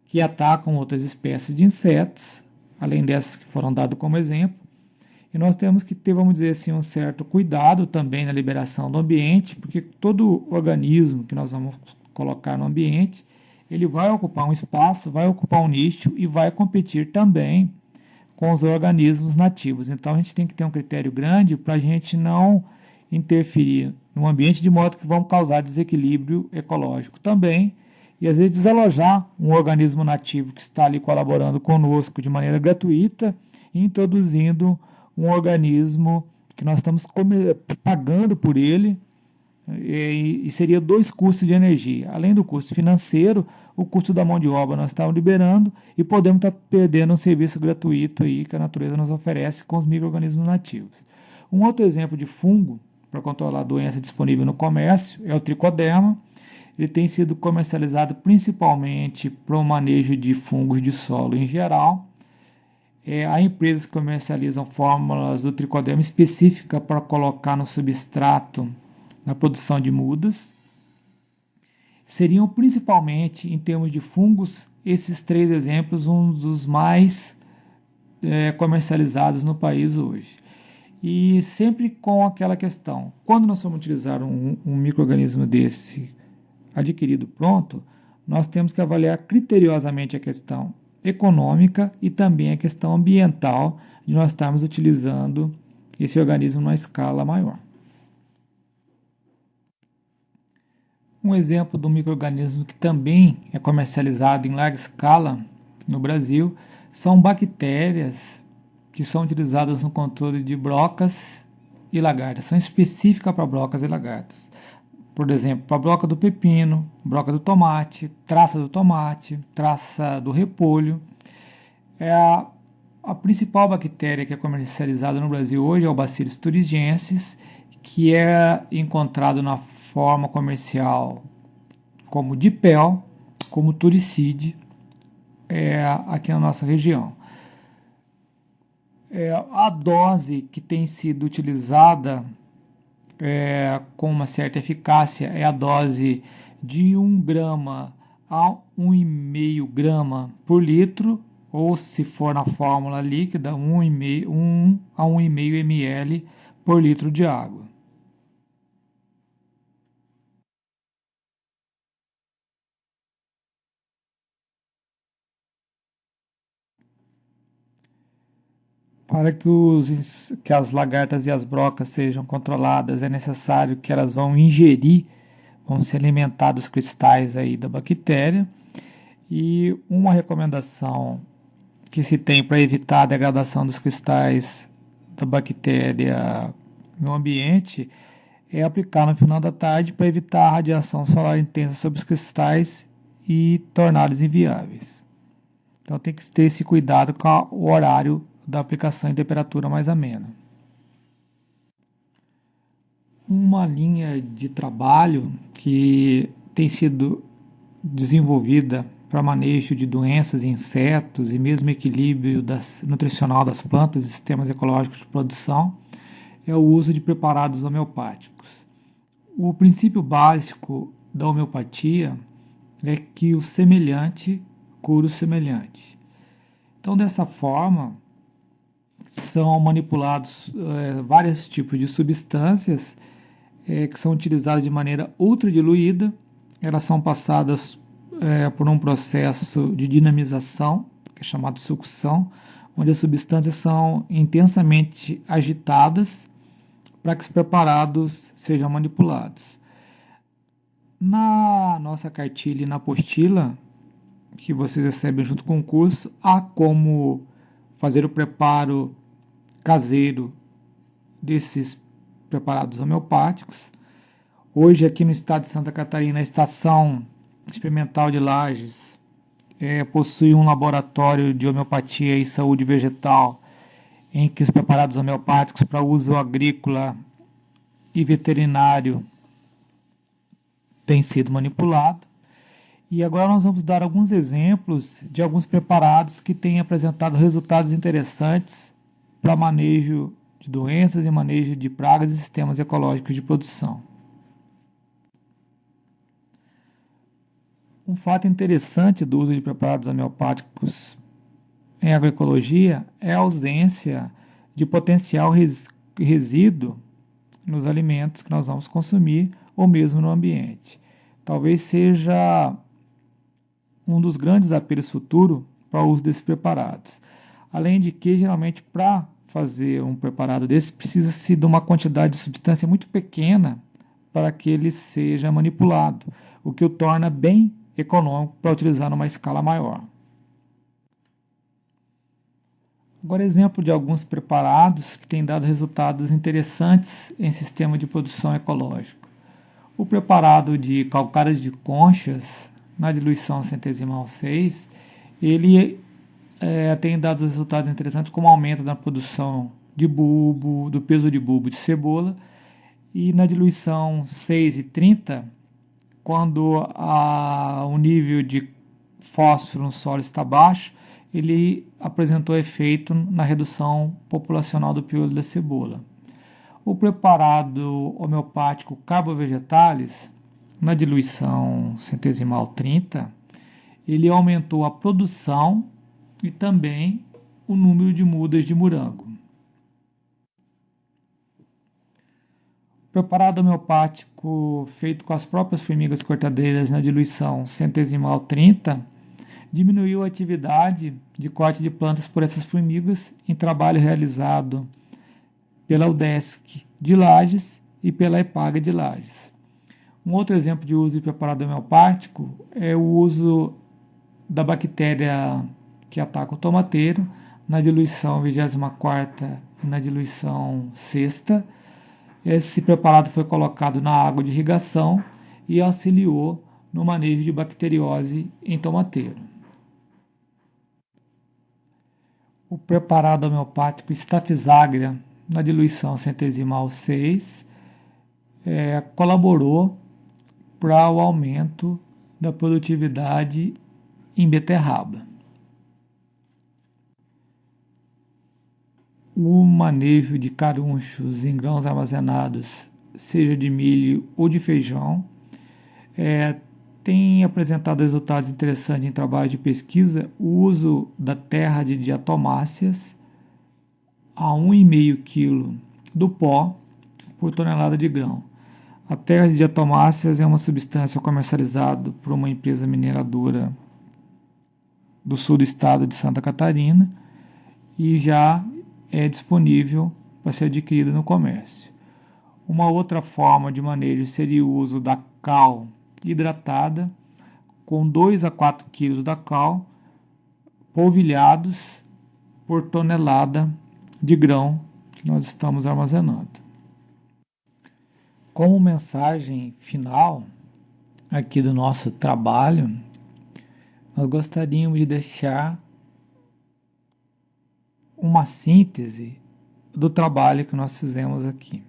Speaker 1: que atacam outras espécies de insetos, além dessas que foram dadas como exemplo. E nós temos que ter, vamos dizer assim, um certo cuidado também na liberação do ambiente, porque todo organismo que nós vamos colocar no ambiente, ele vai ocupar um espaço, vai ocupar um nicho e vai competir também com os organismos nativos. Então a gente tem que ter um critério grande para a gente não interferir no ambiente de modo que vamos causar desequilíbrio ecológico também e às vezes desalojar um organismo nativo que está ali colaborando conosco de maneira gratuita e introduzindo um organismo que nós estamos pagando por ele e seria dois custos de energia. Além do custo financeiro, o custo da mão de obra nós estamos liberando e podemos estar perdendo um serviço gratuito aí que a natureza nos oferece com os micro-organismos nativos. Um outro exemplo de fungo para controlar a doença disponível no comércio é o tricoderma. Ele tem sido comercializado principalmente para o manejo de fungos de solo em geral. Há empresas que comercializam fórmulas do tricoderma específica para colocar no substrato na produção de mudas. Seriam principalmente, em termos de fungos, esses três exemplos um dos mais comercializados no país hoje. E sempre com aquela questão, quando nós vamos utilizar um micro-organismo desse adquirido pronto, nós temos que avaliar criteriosamente a questão econômica e também a questão ambiental de nós estarmos utilizando esse organismo numa escala maior. Um exemplo de um micro-organismo que também é comercializado em larga escala no Brasil são bactérias que são utilizadas no controle de brocas e lagartas. São específicas para brocas e lagartas. Por exemplo, para a broca do pepino, broca do tomate, traça do repolho. A principal bactéria que é comercializada no Brasil hoje é o Bacillus thuringiensis, que é encontrado na forma comercial como dipel, como turicide, aqui na nossa região. A dose que tem sido utilizada com uma certa eficácia é a dose de 1 grama a 1,5 grama por litro, ou se for na fórmula líquida, 1 a 1,5 ml por litro de água. Para que as lagartas e as brocas sejam controladas, é necessário que elas vão se alimentar dos cristais aí da bactéria. E uma recomendação que se tem para evitar a degradação dos cristais da bactéria no ambiente é aplicar no final da tarde para evitar a radiação solar intensa sobre os cristais e torná-los inviáveis. Então tem que ter esse cuidado com o horário da aplicação em temperatura mais amena. Uma linha de trabalho que tem sido desenvolvida para manejo de doenças, insetos e mesmo equilíbrio nutricional das plantas e sistemas ecológicos de produção é o uso de preparados homeopáticos. O princípio básico da homeopatia é que o semelhante cura o semelhante. Então, dessa forma, são manipulados vários tipos de substâncias que são utilizadas de maneira ultradiluída. Elas são passadas por um processo de dinamização, que é chamado sucção, onde as substâncias são intensamente agitadas para que os preparados sejam manipulados. Na nossa cartilha e na apostila, que vocês recebem junto com o curso, há como fazer o preparo caseiro desses preparados homeopáticos. Hoje, aqui no estado de Santa Catarina, a Estação Experimental de Lages possui um laboratório de homeopatia e saúde vegetal em que os preparados homeopáticos para uso agrícola e veterinário têm sido manipulados. E agora nós vamos dar alguns exemplos de alguns preparados que têm apresentado resultados interessantes para manejo de doenças e manejo de pragas e sistemas ecológicos de produção. Um fato interessante do uso de preparados homeopáticos em agroecologia é a ausência de potencial resíduo nos alimentos que nós vamos consumir ou mesmo no ambiente. Talvez seja um dos grandes apelos futuros para o uso desses preparados. Além de que, geralmente, para fazer um preparado desse, precisa-se de uma quantidade de substância muito pequena para que ele seja manipulado, o que o torna bem econômico para utilizar numa escala maior. Agora, exemplo de alguns preparados que têm dado resultados interessantes em sistema de produção ecológico. O preparado de calcários de conchas, na diluição centesimal 6, ele tem dado resultados interessantes como aumento da produção de bulbo, do peso de bulbo de cebola, e na diluição 6 e 30, quando o nível de fósforo no solo está baixo, ele apresentou efeito na redução populacional do piolho da cebola. O preparado homeopático Carbovegetalis, na diluição centesimal 30, ele aumentou a produção e também o número de mudas de morango. O preparado homeopático feito com as próprias formigas cortadeiras na diluição centesimal 30 diminuiu a atividade de corte de plantas por essas formigas em trabalho realizado pela UDESC de Lages e pela EPAGA de Lages. Um outro exemplo de uso de preparado homeopático é o uso da bactéria que ataca o tomateiro na diluição 24ª e na diluição 6ª. Esse preparado foi colocado na água de irrigação e auxiliou no manejo de bacteriose em tomateiro. O preparado homeopático Staphysagra, na diluição centesimal 6, colaborou para o aumento da produtividade em beterraba. O manejo de carunchos em grãos armazenados, seja de milho ou de feijão, tem apresentado resultados interessantes em trabalho de pesquisa. O uso da terra de diatomáceas a 1,5 kg do pó por tonelada de grão. A terra de diatomáceas é uma substância comercializada por uma empresa mineradora do sul do estado de Santa Catarina e já é disponível para ser adquirida no comércio. Uma outra forma de manejo seria o uso da cal hidratada, com 2 a 4 kg da cal polvilhados por tonelada de grão que nós estamos armazenando. Como mensagem final aqui do nosso trabalho, nós gostaríamos de deixar uma síntese do trabalho que nós fizemos aqui.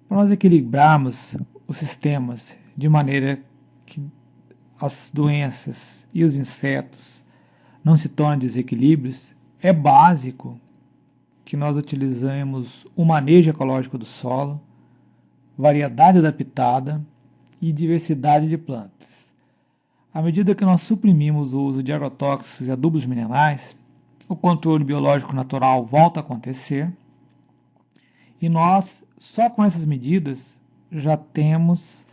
Speaker 1: Para nós equilibrarmos os sistemas de maneira que as doenças e os insetos não se tornem desequilíbrios, é básico que nós utilizemos o manejo ecológico do solo, variedade adaptada e diversidade de plantas. À medida que nós suprimimos o uso de agrotóxicos e adubos minerais, o controle biológico natural volta a acontecer e nós, só com essas medidas, já temos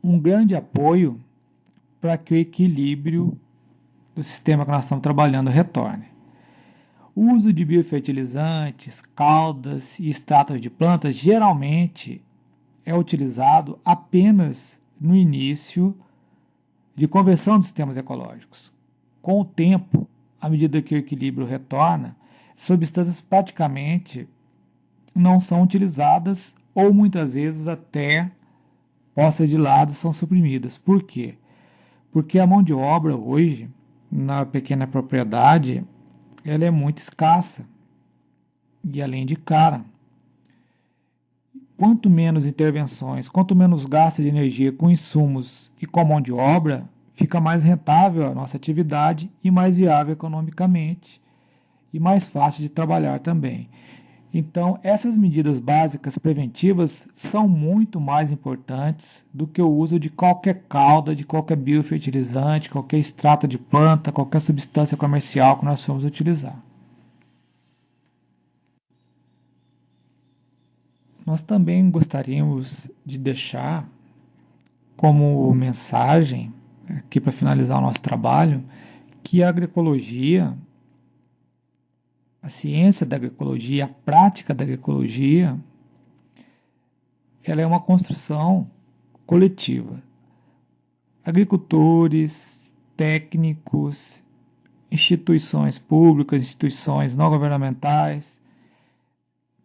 Speaker 1: um grande apoio para que o equilíbrio do sistema que nós estamos trabalhando retorne. O uso de biofertilizantes, caudas e extratos de plantas geralmente é utilizado apenas no início de conversão dos sistemas ecológicos. Com o tempo, à medida que o equilíbrio retorna, substâncias praticamente não são utilizadas ou muitas vezes até postas de lado são suprimidas. Por quê? Porque a mão de obra hoje, na pequena propriedade, ela é muito escassa e além de cara. Quanto menos intervenções, quanto menos gasto de energia com insumos e com mão de obra, fica mais rentável a nossa atividade e mais viável economicamente e mais fácil de trabalhar também. Então, essas medidas básicas preventivas são muito mais importantes do que o uso de qualquer cauda, de qualquer biofertilizante, qualquer extrato de planta, qualquer substância comercial que nós formos utilizar. Nós também gostaríamos de deixar como mensagem, aqui para finalizar o nosso trabalho, que a agroecologia, a ciência da agroecologia, a prática da agroecologia, ela é uma construção coletiva. Agricultores, técnicos, instituições públicas, instituições não governamentais,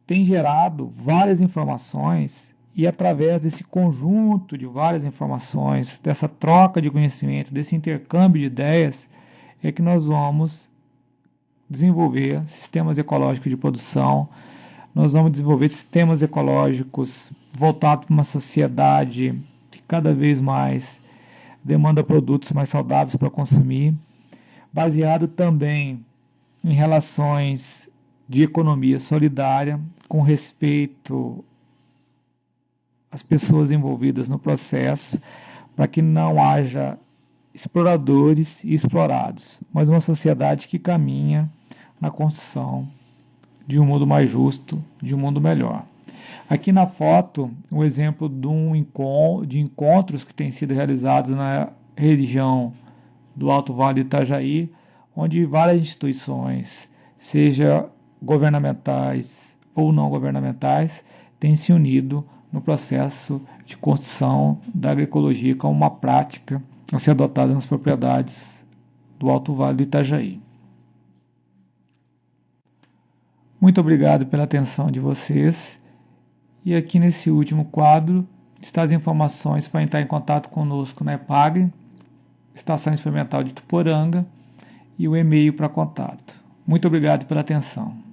Speaker 1: têm gerado várias informações e através desse conjunto de várias informações, dessa troca de conhecimento, desse intercâmbio de ideias, é que nós vamos desenvolver sistemas ecológicos de produção, nós vamos desenvolver sistemas ecológicos voltados para uma sociedade que cada vez mais demanda produtos mais saudáveis para consumir, baseado também em relações de economia solidária, com respeito às pessoas envolvidas no processo, para que não haja exploradores e explorados, mas uma sociedade que caminha na construção de um mundo mais justo, de um mundo melhor. Aqui na foto, o exemplo de encontros que têm sido realizados na região do Alto Vale do Itajaí, onde várias instituições, seja governamentais ou não governamentais, têm se unido no processo de construção da agroecologia como uma prática a ser adotada nas propriedades do Alto Vale do Itajaí. Muito obrigado pela atenção de vocês. E aqui nesse último quadro estão as informações para entrar em contato conosco na EPAGRE, Estação Experimental de Tuporanga, e o e-mail para contato. Muito obrigado pela atenção.